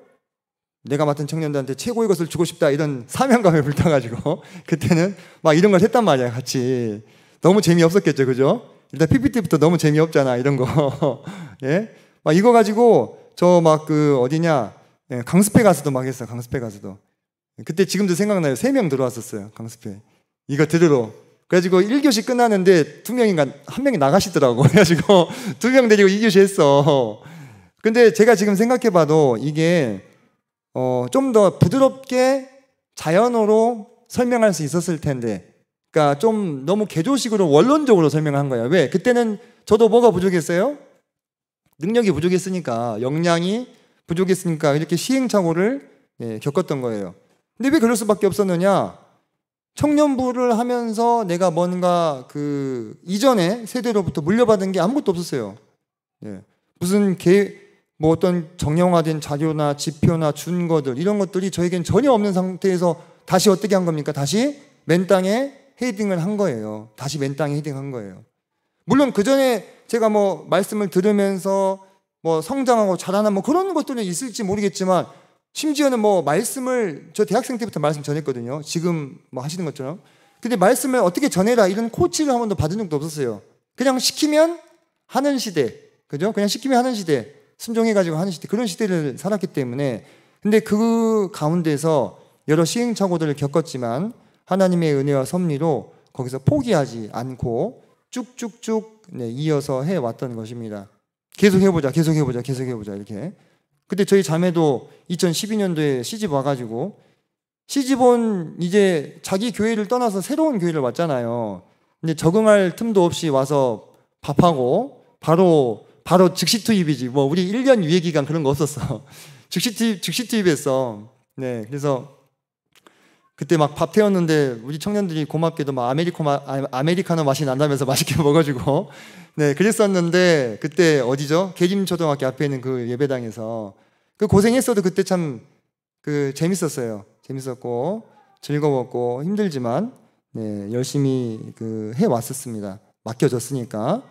내가 맡은 청년들한테 최고의 것을 주고 싶다 이런 사명감에 불타가지고 그때는 막 이런 걸 했단 말이야. 같이. 너무 재미없었겠죠. 그죠? 일단 PPT부터 너무 재미없잖아. 이런 거. 예? 막 이거 가지고 저 막 그 어디냐 예, 강습회 가서도 막 했어. 강습회 가서도. 그때 지금도 생각나요. 3명 들어왔었어요. 강습회. 이거 들으러. 그래가지고 1교시 끝나는데 2명인가 1명이 나가시더라고. 그래가지고 2명 데리고 2교시 했어. 근데 제가 지금 생각해봐도 이게 좀 더 부드럽게 자연어로 설명할 수 있었을 텐데, 그러니까 좀 너무 개조식으로 원론적으로 설명한 거야. 왜? 그때는 저도 뭐가 부족했어요? 능력이 부족했으니까, 역량이 부족했으니까 이렇게 시행착오를 겪었던 거예요. 근데 왜 그럴 수밖에 없었느냐? 청년부를 하면서 내가 뭔가 그 이전에 세대로부터 물려받은 게 아무것도 없었어요. 예. 무슨 뭐 어떤 정형화된 자료나 지표나 준거들 이런 것들이 저에겐 전혀 없는 상태에서 다시 어떻게 한 겁니까? 다시 맨 땅에 헤딩을 한 거예요. 다시 맨 땅에 헤딩한 거예요. 물론 그 전에 제가 뭐 말씀을 들으면서 뭐 성장하고 자라나 뭐 그런 것들은 있을지 모르겠지만 심지어는 뭐 말씀을 저 대학생 때부터 말씀 전했거든요. 지금 뭐 하시는 것처럼. 근데 말씀을 어떻게 전해라 이런 코치를 한 번도 받은 적도 없었어요. 그냥 시키면 하는 시대. 그죠? 그냥 시키면 하는 시대. 순종해가지고 하는 시대. 그런 시대를 살았기 때문에. 근데 그 가운데서 여러 시행착오들을 겪었지만 하나님의 은혜와 섭리로 거기서 포기하지 않고 쭉쭉쭉 이어서 해왔던 것입니다. 계속 해보자, 계속 해보자, 계속 해보자 이렇게. 근데 저희 자매도 2012년도에 시집 와가지고 시집 온 이제 자기 교회를 떠나서 새로운 교회를 왔잖아요. 근데 적응할 틈도 없이 와서 밥하고 바로 즉시 투입이지. 뭐 우리 1년 유예 기간 그런 거 없었어. 즉시 투입했어. 네, 그래서 그때 막 밥 태웠는데 우리 청년들이 고맙게도 막 아메리카노 맛이 난다면서 맛있게 먹어주고 네, 그랬었는데 그때 어디죠? 계림초등학교 앞에 있는 그 예배당에서 그 고생했어도 그때 참 그 재밌었어요. 재밌었고 즐거웠고 힘들지만 네, 열심히 그 해왔었습니다. 맡겨졌으니까.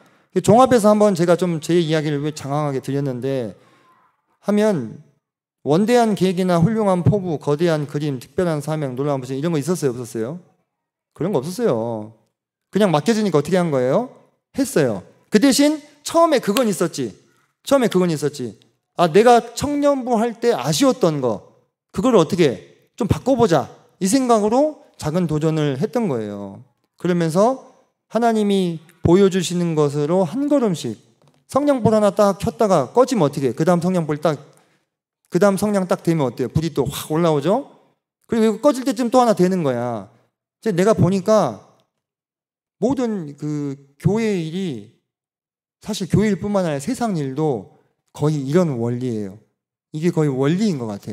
종합해서 한번 제가 좀 제 이야기를 왜 장황하게 드렸는데 하면 원대한 계획이나 훌륭한 포부, 거대한 그림, 특별한 사명, 놀라운 모습 이런 거 있었어요? 없었어요? 그런 거 없었어요. 그냥 맡겨지니까 어떻게 한 거예요? 했어요. 그 대신 처음에 그건 있었지. 아, 내가 청년부 할 때 아쉬웠던 거 그걸 어떻게 좀 바꿔보자 이 생각으로 작은 도전을 했던 거예요. 그러면서 하나님이 보여주시는 것으로 한 걸음씩 성냥불 하나 딱 켰다가 꺼지면 어떻게 그 다음 성냥 딱 되면 어때요? 불이 또 확 올라오죠? 그리고 꺼질 때쯤 또 하나 되는 거야. 이제 내가 보니까 모든 그 교회 일이 사실 교회 일뿐만 아니라 세상 일도 거의 이런 원리예요. 이게 거의 원리인 것 같아.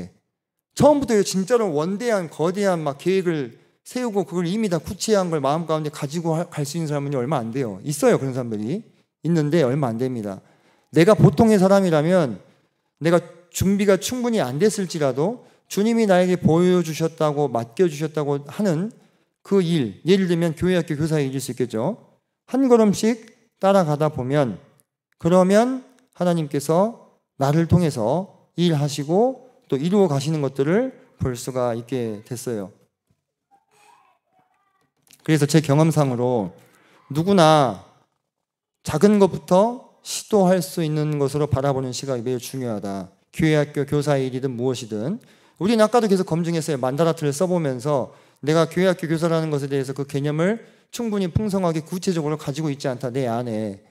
처음부터 진짜로 원대한 거대한 막 계획을 세우고 그걸 이미 다 구체한 걸 마음 가운데 가지고 갈 수 있는 사람은 얼마 안 돼요. 있어요. 그런 사람들이. 있는데 얼마 안 됩니다. 내가 보통의 사람이라면 내가 준비가 충분히 안 됐을지라도 주님이 나에게 보여주셨다고 맡겨주셨다고 하는 그 일, 예를 들면 교회학교 교사의 일일 수 있겠죠. 한 걸음씩 따라가다 보면 그러면 하나님께서 나를 통해서 일하시고 또 이루어 가시는 것들을 볼 수가 있게 됐어요. 그래서 제 경험상으로 누구나 작은 것부터 시도할 수 있는 것으로 바라보는 시각이 매우 중요하다. 교회학교 교사의 일이든 무엇이든 우리는 아까도 계속 검증했어요. 만다라트를 써보면서 내가 교회학교 교사라는 것에 대해서 그 개념을 충분히 풍성하게 구체적으로 가지고 있지 않다. 내 안에.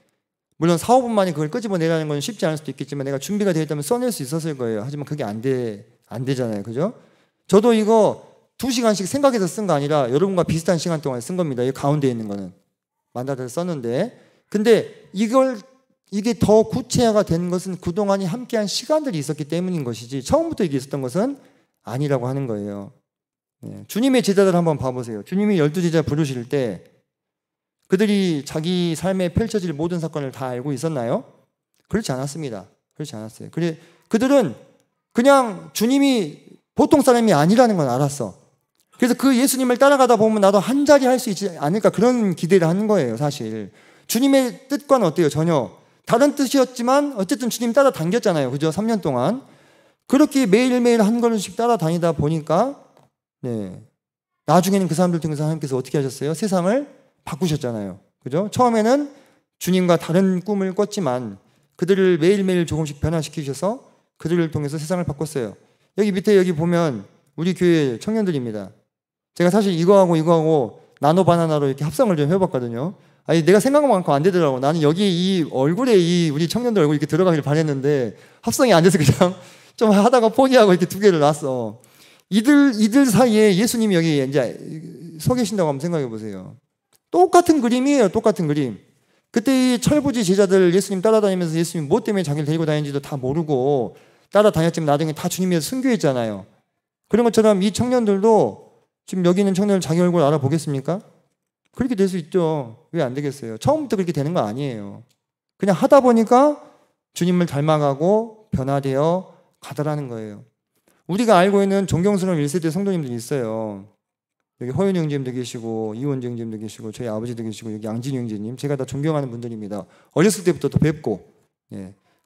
물론 4, 5분 만에 그걸 끄집어내라는 건 쉽지 않을 수도 있겠지만 내가 준비가 되어 있다면 써낼 수 있었을 거예요. 하지만 그게 안 되잖아요. 그죠? 저도 이거 2시간씩 생각해서 쓴 거 아니라 여러분과 비슷한 시간 동안 쓴 겁니다. 이 가운데 있는 거는. 만다라트를 썼는데 근데 이게 더 구체화가 된 것은 그동안이 함께한 시간들이 있었기 때문인 것이지 처음부터 이게 있었던 것은 아니라고 하는 거예요. 주님의 제자들 한번 봐보세요. 주님이 12제자 부르실 때 그들이 자기 삶에 펼쳐질 모든 사건을 다 알고 있었나요? 그렇지 않았습니다. 그렇지 않았어요. 그들은 그냥 주님이 보통 사람이 아니라는 건 알았어. 그래서 그 예수님을 따라가다 보면 나도 한 자리 할 수 있지 않을까 그런 기대를 하는 거예요. 사실 주님의 뜻과는 어때요? 전혀 다른 뜻이었지만 어쨌든 주님 따라당겼잖아요. 그죠? 3년 동안 그렇게 매일매일 한 걸음씩 따라다니다 보니까 나중에는 그 사람들 통해서 하나님께서 어떻게 하셨어요? 세상을 바꾸셨잖아요. 그죠? 처음에는 주님과 다른 꿈을 꿨지만 그들을 매일매일 조금씩 변화시키셔서 그들을 통해서 세상을 바꿨어요. 여기 밑에 여기 보면 우리 교회 청년들입니다. 제가 사실 이거하고 나노 바나나로 이렇게 합성을 좀 해봤거든요. 아니 내가 생각한 만큼 안 되더라고. 나는 여기 이 얼굴에 이 우리 청년들 얼굴 이렇게 들어가길 바랬는데 합성이 안 돼서 그냥 좀 하다가 포기하고 이렇게 두 개를 놨어. 이들 사이에 예수님이 여기 이제 서 계신다고 한번 생각해 보세요. 똑같은 그림이에요. 똑같은 그림. 그때 이 철부지 제자들 예수님 따라다니면서 예수님 뭐 때문에 자기를 데리고 다니는지도 다 모르고 따라다녔지만 나중에 다 주님이 순교했잖아요. 그런 것처럼 이 청년들도 지금 여기 있는 청년들 자기 얼굴 알아보겠습니까? 그렇게 될 수 있죠. 왜 안 되겠어요? 처음부터 그렇게 되는 거 아니에요. 그냥 하다 보니까 주님을 닮아가고 변화되어 가더라는 거예요. 우리가 알고 있는 존경스러운 1세대 성도님들이 있어요. 여기 허윤 형제님도 계시고 이원재 형제님도 계시고 저희 아버지도 계시고 여기 양진희 형제님 제가 다 존경하는 분들입니다. 어렸을 때부터 또 뵙고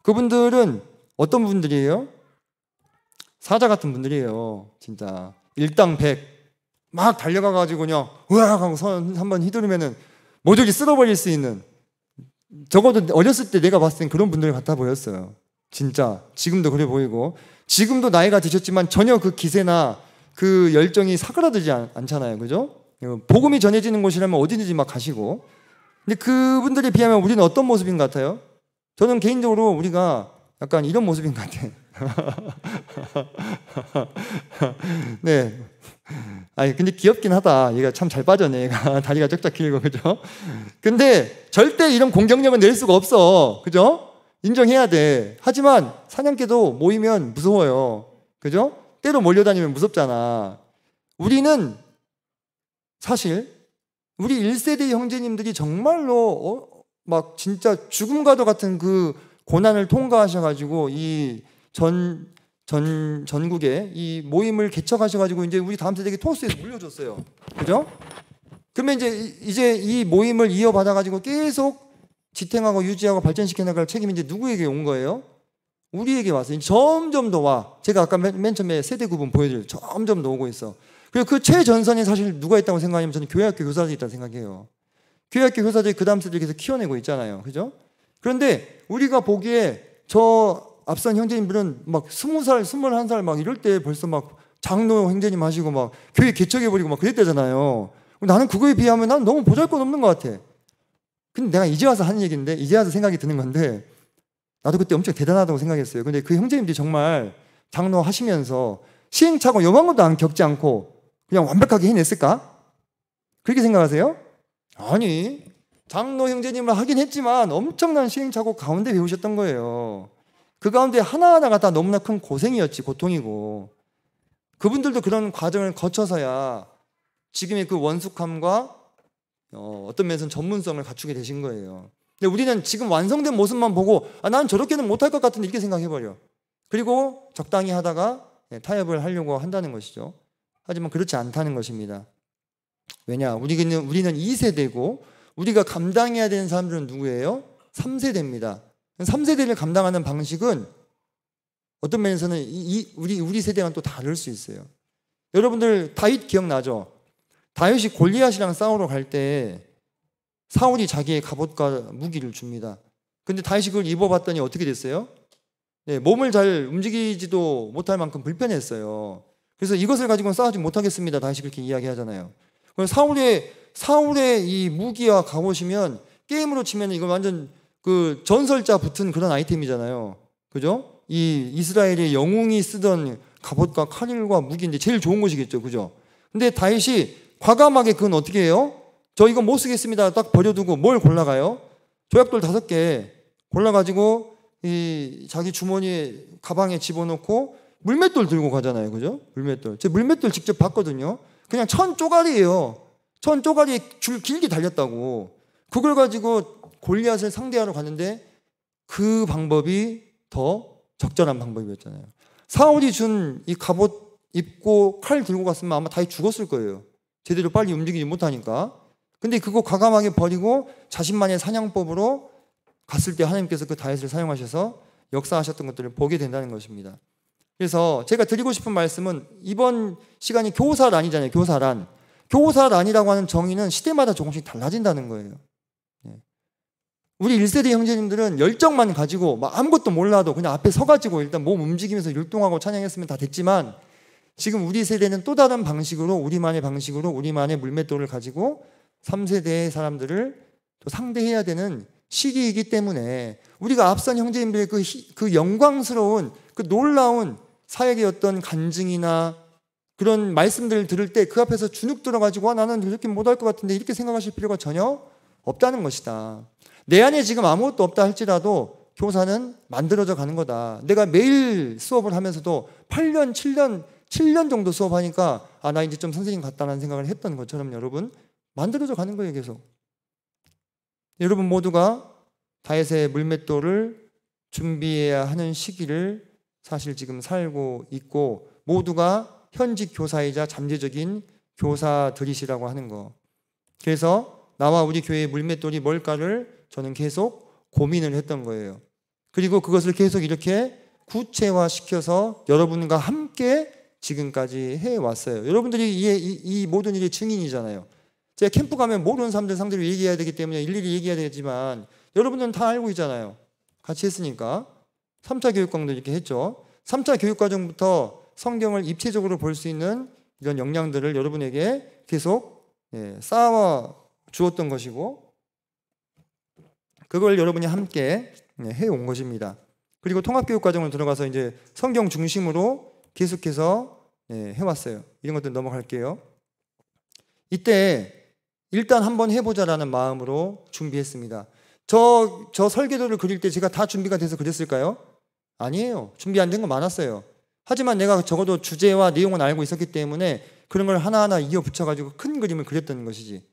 그분들은 어떤 분들이에요? 사자 같은 분들이에요. 진짜 일당백 막 달려가가지고 그냥 으악 하고 손 한번 휘두르면은 모조리 쓸어버릴 수 있는 적어도 어렸을 때 내가 봤을 땐 그런 분들 같아 보였어요. 진짜 지금도 그래 보이고 지금도 나이가 드셨지만 전혀 그 기세나 그 열정이 사그라들지 않잖아요. 그죠? 복음이 전해지는 곳이라면 어디든지 막 가시고 근데 그분들에 비하면 우리는 어떤 모습인 것 같아요? 저는 개인적으로 우리가 약간 이런 모습인 것 같아요. 네. 아니 근데 귀엽긴 하다. 얘가 참 잘 빠졌네. 얘가 다리가 쫙쫙 길고 그죠? 근데 절대 이런 공격력은 낼 수가 없어. 그죠? 인정해야 돼. 하지만 사냥개도 모이면 무서워요. 그죠? 때로 몰려다니면 무섭잖아. 우리는 사실 우리 1세대 형제님들이 정말로 막 진짜 죽음과도 같은 그 고난을 통과하셔가지고 이 전국에 이 모임을 개척하셔가지고 이제 우리 다음 세대에게 토스에서 물려줬어요. 그죠? 그러면 이제 이 모임을 이어받아가지고 계속 지탱하고 유지하고 발전시켜 나갈 책임이 이제 누구에게 온 거예요? 우리에게 왔어요. 점점 더 와. 제가 아까 맨 처음에 세대 구분 보여드릴 점점 더 오고 있어. 그리고 그 최전선에 사실 누가 있다고 생각하냐면 저는 교회학교 교사들이 있다고 생각해요. 교회학교 교사들이 그 다음 세대를 계속 키워내고 있잖아요. 그죠? 그런데 우리가 보기에 저 앞선 형제님들은 막 20살, 21살 막 이럴 때 벌써 막 장로 형제님 하시고 막 교회 개척해버리고 막 그랬대잖아요. 나는 그거에 비하면 난 너무 보잘것없는 것 같아. 근데 내가 이제 와서 하는 얘기인데 이제 와서 생각이 드는 건데 나도 그때 엄청 대단하다고 생각했어요. 근데 그 형제님들이 정말 장로 하시면서 시행착오 요만큼도 안 겪지 않고 그냥 완벽하게 해냈을까? 그렇게 생각하세요? 아니 장로 형제님을 하긴 했지만 엄청난 시행착오 가운데 배우셨던 거예요. 그 가운데 하나하나가 다 너무나 큰 고생이었지, 고통이고. 그분들도 그런 과정을 거쳐서야 지금의 그 원숙함과 어떤 면에서는 전문성을 갖추게 되신 거예요. 근데 우리는 지금 완성된 모습만 보고 난 저렇게는 못할 것 같은데 이렇게 생각해버려. 그리고 적당히 하다가 타협을 하려고 한다는 것이죠. 하지만 그렇지 않다는 것입니다. 왜냐? 우리는 2세대고 우리가 감당해야 되는 사람들은 누구예요? 3세대입니다. 3세대를 감당하는 방식은 어떤 면에서는 우리 세대와는 또 다를 수 있어요. 여러분들 다윗 기억나죠? 다윗이 골리앗이랑 싸우러 갈 때 사울이 자기의 갑옷과 무기를 줍니다. 근데 다윗이 그걸 입어봤더니 어떻게 됐어요? 몸을 잘 움직이지도 못할 만큼 불편했어요. 그래서 이것을 가지고는 싸우지 못하겠습니다. 다윗이 그렇게 이야기하잖아요. 사울의 이 무기와 갑옷이면 게임으로 치면 이거 완전 그 전설자 붙은 그런 아이템이잖아요. 그죠? 이 이스라엘의 영웅이 쓰던 갑옷과 칼과 무기인데 제일 좋은 것이겠죠. 그죠? 근데 다윗이 과감하게 그건 어떻게 해요? 저 이거 못 쓰겠습니다. 딱 버려두고 뭘 골라가요? 조약돌 5개 골라가지고 이 자기 주머니에 가방에 집어넣고 물맷돌 들고 가잖아요. 그죠? 물맷돌. 제 물맷돌 직접 봤거든요. 그냥 1000쪼가리예요. 1000쪼가리에 줄 길게 달렸다고. 그걸 가지고 골리앗을 상대하러 갔는데 그 방법이 더 적절한 방법이었잖아요. 사울이 준 이 갑옷 입고 칼 들고 갔으면 아마 다시 죽었을 거예요. 제대로 빨리 움직이지 못하니까. 근데 그거 과감하게 버리고 자신만의 사냥법으로 갔을 때 하나님께서 그 다윗을 사용하셔서 역사하셨던 것들을 보게 된다는 것입니다. 그래서 제가 드리고 싶은 말씀은 이번 시간이 교사란이잖아요. 교사란. 교사란이라고 하는 정의는 시대마다 조금씩 달라진다는 거예요. 우리 1세대 형제님들은 열정만 가지고 막 아무것도 몰라도 그냥 앞에 서가지고 일단 몸 움직이면서 율동하고 찬양했으면 다 됐지만, 지금 우리 세대는 또 다른 방식으로, 우리만의 방식으로 우리만의 물맷돌을 가지고 3세대의 사람들을 또 상대해야 되는 시기이기 때문에 우리가 앞선 형제님들의 그 영광스러운, 그 놀라운 사역의 어떤 간증이나 그런 말씀들을 들을 때 그 앞에서 주눅 들어가지고 나는 이렇게 못할 것 같은데 이렇게 생각하실 필요가 전혀 없다는 것이다. 내 안에 지금 아무것도 없다 할지라도 교사는 만들어져 가는 거다. 내가 매일 수업을 하면서도 8년, 7년 정도 수업하니까 나 이제 좀 선생님 같다는 생각을 했던 것처럼 여러분, 만들어져 가는 거예요, 계속. 여러분 모두가 다윗의 물맷돌을 준비해야 하는 시기를 사실 지금 살고 있고, 모두가 현직 교사이자 잠재적인 교사들이시라고 하는 거. 그래서 나와 우리 교회의 물맷돌이 뭘까를 저는 계속 고민을 했던 거예요. 그리고 그것을 계속 이렇게 구체화시켜서 여러분과 함께 지금까지 해왔어요. 여러분들이 이 모든 일의 증인이잖아요. 제가 캠프 가면 모르는 사람들 상대로 얘기해야 되기 때문에 일일이 얘기해야 되지만 여러분들은 다 알고 있잖아요. 같이 했으니까. 3차 교육과정도 이렇게 했죠. 3차 교육과정부터 성경을 입체적으로 볼 수 있는 이런 역량들을 여러분에게 계속 쌓아 주었던 것이고, 그걸 여러분이 함께 해온 것입니다. 그리고 통합교육과정을 들어가서 이제 성경 중심으로 계속해서 해왔어요. 이런 것들 넘어갈게요. 이때 일단 한번 해보자라는 마음으로 준비했습니다. 저 설계도를 그릴 때 제가 다 준비가 돼서 그렸을까요? 아니에요. 준비 안 된 거 많았어요. 하지만 내가 적어도 주제와 내용은 알고 있었기 때문에 그런 걸 하나하나 이어 붙여가지고 큰 그림을 그렸던 것이지.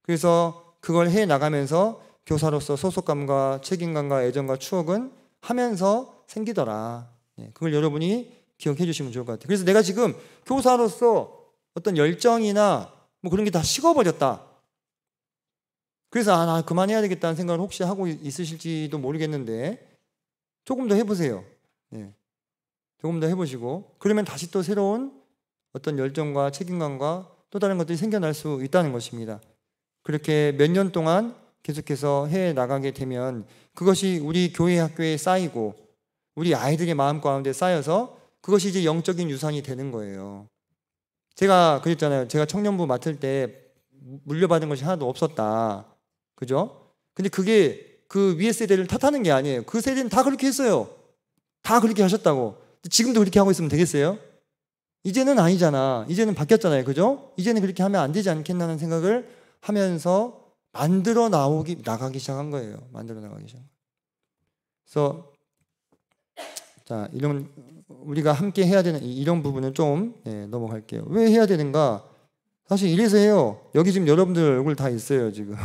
그래서 그걸 해나가면서 교사로서 소속감과 책임감과 애정과 추억은 하면서 생기더라. 그걸 여러분이 기억해 주시면 좋을 것 같아요. 그래서 내가 지금 교사로서 어떤 열정이나 뭐 그런 게 다 식어버렸다. 그래서 나 그만해야 되겠다는 생각을 혹시 하고 있으실지도 모르겠는데 조금 더 해보세요. 조금 더 해보시고 그러면 다시 또 새로운 어떤 열정과 책임감과 또 다른 것들이 생겨날 수 있다는 것입니다. 그렇게 몇 년 동안 계속해서 해나가게 되면 그것이 우리 교회 학교에 쌓이고 우리 아이들의 마음 가운데 쌓여서 그것이 이제 영적인 유산이 되는 거예요. 제가 그랬잖아요. 제가 청년부 맡을 때 물려받은 것이 하나도 없었다. 그죠? 근데 그게 그 위에 세대를 탓하는 게 아니에요. 그 세대는 다 그렇게 했어요. 다 그렇게 하셨다고. 지금도 그렇게 하고 있으면 되겠어요? 이제는 아니잖아. 이제는 바뀌었잖아요. 그죠? 이제는 그렇게 하면 안 되지 않겠나는 생각을 하면서 만들어 나가기 시작한 거예요. 만들어 나가기 시작. 그래서 자, 이런 우리가 함께 해야 되는 이런 부분은 좀 넘어갈게요. 왜 해야 되는가? 사실 이래서 해요. 여기 지금 여러분들 얼굴 다 있어요. 지금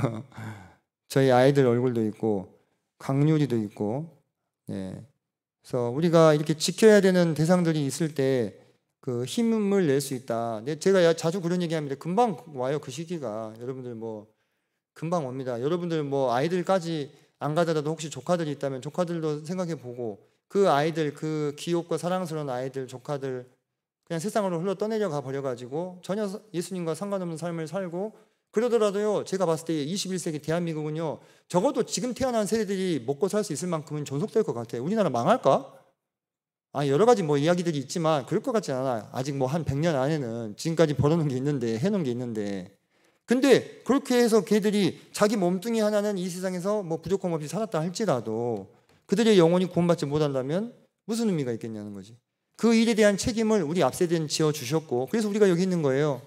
저희 아이들 얼굴도 있고 강률이도 있고. 그래서 우리가 이렇게 지켜야 되는 대상들이 있을 때 그 힘을 낼 수 있다. 제가 자주 그런 얘기합니다. 금방 와요. 그 시기가. 여러분들 뭐 금방 옵니다. 여러분들 뭐 아이들까지 안 가더라도 혹시 조카들이 있다면 조카들도 생각해 보고 그 아이들, 그 귀엽고 사랑스러운 아이들, 조카들 그냥 세상으로 흘러 떠내려 가 버려가지고 전혀 예수님과 상관없는 삶을 살고 그러더라도요. 제가 봤을 때 21세기 대한민국은요. 적어도 지금 태어난 세대들이 먹고 살 수 있을 만큼은 존속될 것 같아요. 우리나라 망할까? 여러 가지 뭐 이야기들이 있지만 그럴 것 같지 않아요. 아직 뭐 한 100년 안에는 지금까지 벌어놓은 게 있는데 해놓은 게 있는데 근데 그렇게 해서 걔들이 자기 몸뚱이 하나는 이 세상에서 뭐 부족함 없이 살았다 할지라도 그들의 영혼이 구원받지 못한다면 무슨 의미가 있겠냐는 거지. 그 일에 대한 책임을 우리 앞세대는 지어주셨고 그래서 우리가 여기 있는 거예요.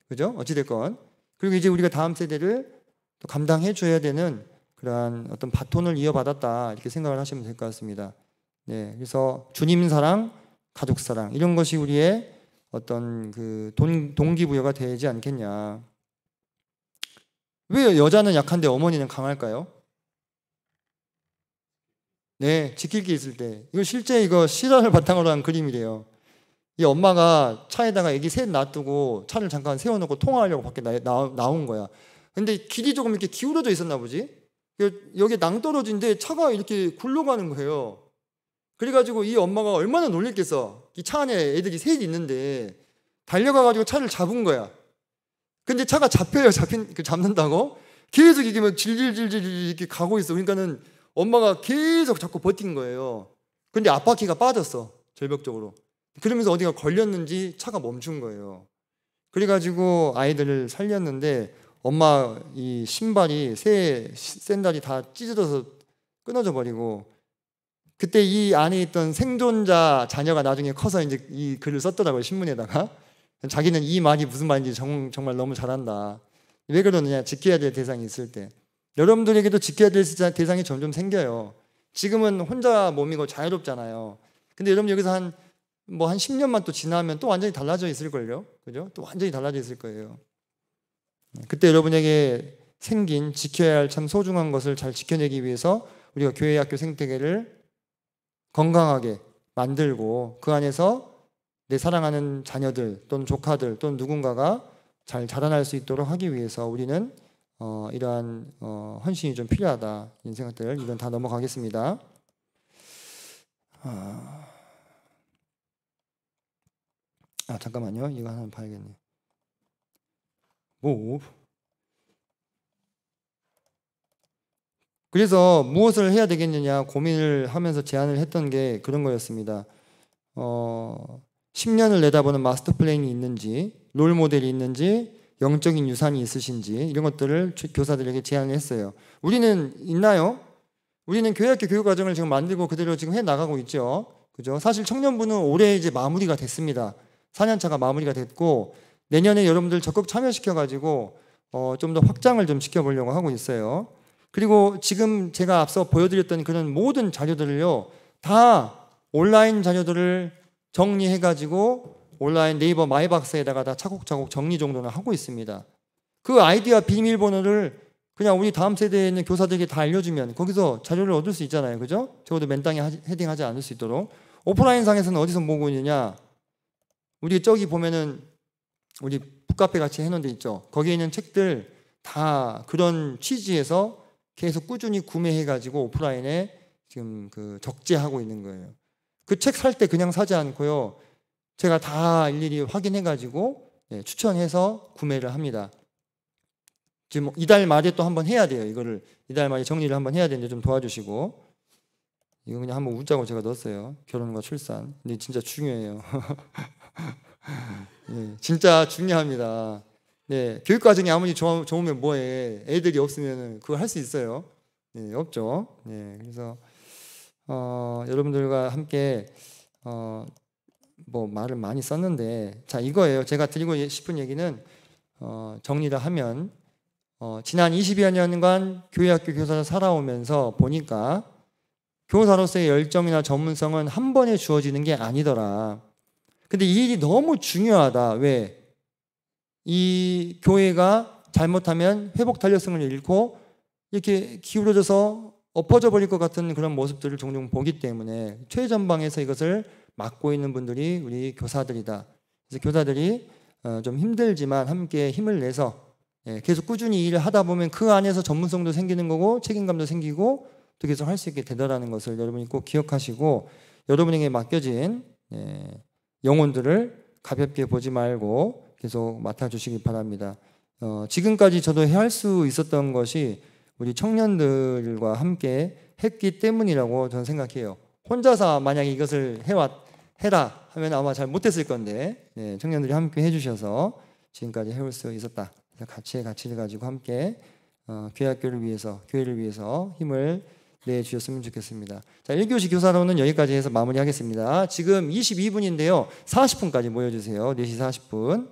그죠? 어찌됐건. 그리고 이제 우리가 다음 세대를 또 감당해 줘야 되는 그러한 어떤 바톤을 이어받았다 이렇게 생각을 하시면 될 것 같습니다. 그래서 주님 사랑, 가족 사랑 이런 것이 우리의 어떤 그 동기부여가 되지 않겠냐. 왜 여자는 약한데 어머니는 강할까요? 지킬 게 있을 때. 이거 실제 실화를 바탕으로 한 그림이래요. 이 엄마가 차에다가 애기 셋 놔두고 차를 잠깐 세워놓고 통화하려고 밖에 나온 거야. 근데 길이 조금 이렇게 기울어져 있었나 보지? 여기 낭떠러지인데 차가 이렇게 굴러가는 거예요. 그래가지고 이 엄마가 얼마나 놀랬겠어. 이 차 안에 애들이 셋 있는데 달려가가지고 차를 잡은 거야. 근데 차가 잡혀요. 잡는다고? 계속 이게 막 질질질질 이렇게 가고 있어. 그러니까는 엄마가 계속 자꾸 버틴 거예요. 근데 앞바퀴가 빠졌어. 절벽적으로. 그러면서 어디가 걸렸는지 차가 멈춘 거예요. 그래가지고 아이들을 살렸는데 엄마 이 신발이 새 샌들이 다 찢어져서 끊어져 버리고, 그때 이 안에 있던 생존자 자녀가 나중에 커서 이제 이 글을 썼더라고요. 신문에다가. 자기는 이 말이 무슨 말인지 정말 너무 잘한다. 왜 그러느냐? 지켜야 될 대상이 있을 때. 여러분들에게도 지켜야 될 대상이 점점 생겨요. 지금은 혼자 몸이고 자유롭잖아요. 근데 여러분 여기서 한 10년만 또 지나면 또 완전히 달라져 있을걸요? 그죠? 또 완전히 달라져 있을 거예요. 그때 여러분에게 생긴 지켜야 할 참 소중한 것을 잘 지켜내기 위해서 우리가 교회 학교 생태계를 건강하게 만들고 그 안에서 내 사랑하는 자녀들 또는 조카들 또는 누군가가 잘 자라날 수 있도록 하기 위해서 우리는 이러한 헌신이 좀 필요하다. 이런 생각들, 이건 다 넘어가겠습니다. 잠깐만요. 이거 하나 봐야겠네. 그래서 무엇을 해야 되겠느냐 고민을 하면서 제안을 했던 게 그런 거였습니다. 10년을 내다보는 마스터 플랜이 있는지, 롤 모델이 있는지, 영적인 유산이 있으신지 이런 것들을 교사들에게 제안을 했어요. 우리는 있나요? 우리는 교회학교 교육과정을 지금 만들고 그대로 지금 해 나가고 있죠. 그죠? 사실 청년부는 올해 이제 마무리가 됐습니다. 4년차가 마무리가 됐고 내년에 여러분들 적극 참여시켜가지고 좀 더 확장을 좀 시켜보려고 하고 있어요. 그리고 지금 제가 앞서 보여드렸던 그런 모든 자료들을요, 다 온라인 자료들을 정리해가지고 온라인 네이버 마이박스에다가 다 차곡차곡 정리 정도는 하고 있습니다. 그 아이디와 비밀번호를 그냥 우리 다음 세대에 있는 교사들에게 다 알려주면 거기서 자료를 얻을 수 있잖아요. 그죠? 적어도 맨땅에 헤딩하지 않을 수 있도록. 오프라인 상에서는 어디서 보고 있느냐? 우리 저기 보면은 우리 북카페 같이 해놓은 데 있죠. 거기에 있는 책들 다 그런 취지에서 계속 꾸준히 구매해가지고 오프라인에 지금 그 적재하고 있는 거예요. 그 책 살 때 그냥 사지 않고요, 제가 다 일일이 확인해가지고 추천해서 구매를 합니다. 지금 이달 말에 또 한번 해야 돼요. 이거를 이달 말에 정리를 한번 해야 되는데 좀 도와주시고. 이거 그냥 한번 웃자고 제가 넣었어요. 결혼과 출산. 근데 진짜 중요해요. 네, 진짜 중요합니다. 네, 교육과정이 아무리 좋으면 뭐해. 애들이 없으면 그거 할 수 있어요. 네, 없죠. 네, 그래서 여러분들과 함께 뭐 말을 많이 썼는데, 자, 이거예요. 제가 드리고 싶은 얘기는 정리를 하면 지난 20여 년간 교회학교 교사로 살아오면서 보니까 교사로서의 열정이나 전문성은 한 번에 주어지는 게 아니더라. 근데 이 일이 너무 중요하다. 왜? 이 교회가 잘못하면 회복 탄력성을 잃고 이렇게 기울어져서 엎어져 버릴 것 같은 그런 모습들을 종종 보기 때문에 최전방에서 이것을 맡고 있는 분들이 우리 교사들이다. 그래서 교사들이 좀 힘들지만 함께 힘을 내서 계속 꾸준히 일을 하다 보면 그 안에서 전문성도 생기는 거고 책임감도 생기고 또 계속 할 수 있게 되더라는 것을 여러분이 꼭 기억하시고, 여러분에게 맡겨진 영혼들을 가볍게 보지 말고 계속 맡아주시기 바랍니다. 지금까지 저도 할 수 있었던 것이 우리 청년들과 함께 했기 때문이라고 저는 생각해요. 혼자서 만약에 이것을 해라 하면 아마 잘 못했을 건데, 청년들이 함께 해주셔서 지금까지 해올 수 있었다. 그래서 가치의 가치를 가지고 함께 교회학교를 위해서, 교회를 위해서 힘을 내주셨으면 좋겠습니다. 자, 1교시 교사로는 여기까지 해서 마무리하겠습니다. 지금 22분인데요. 40분까지 모여주세요. 4시 40분.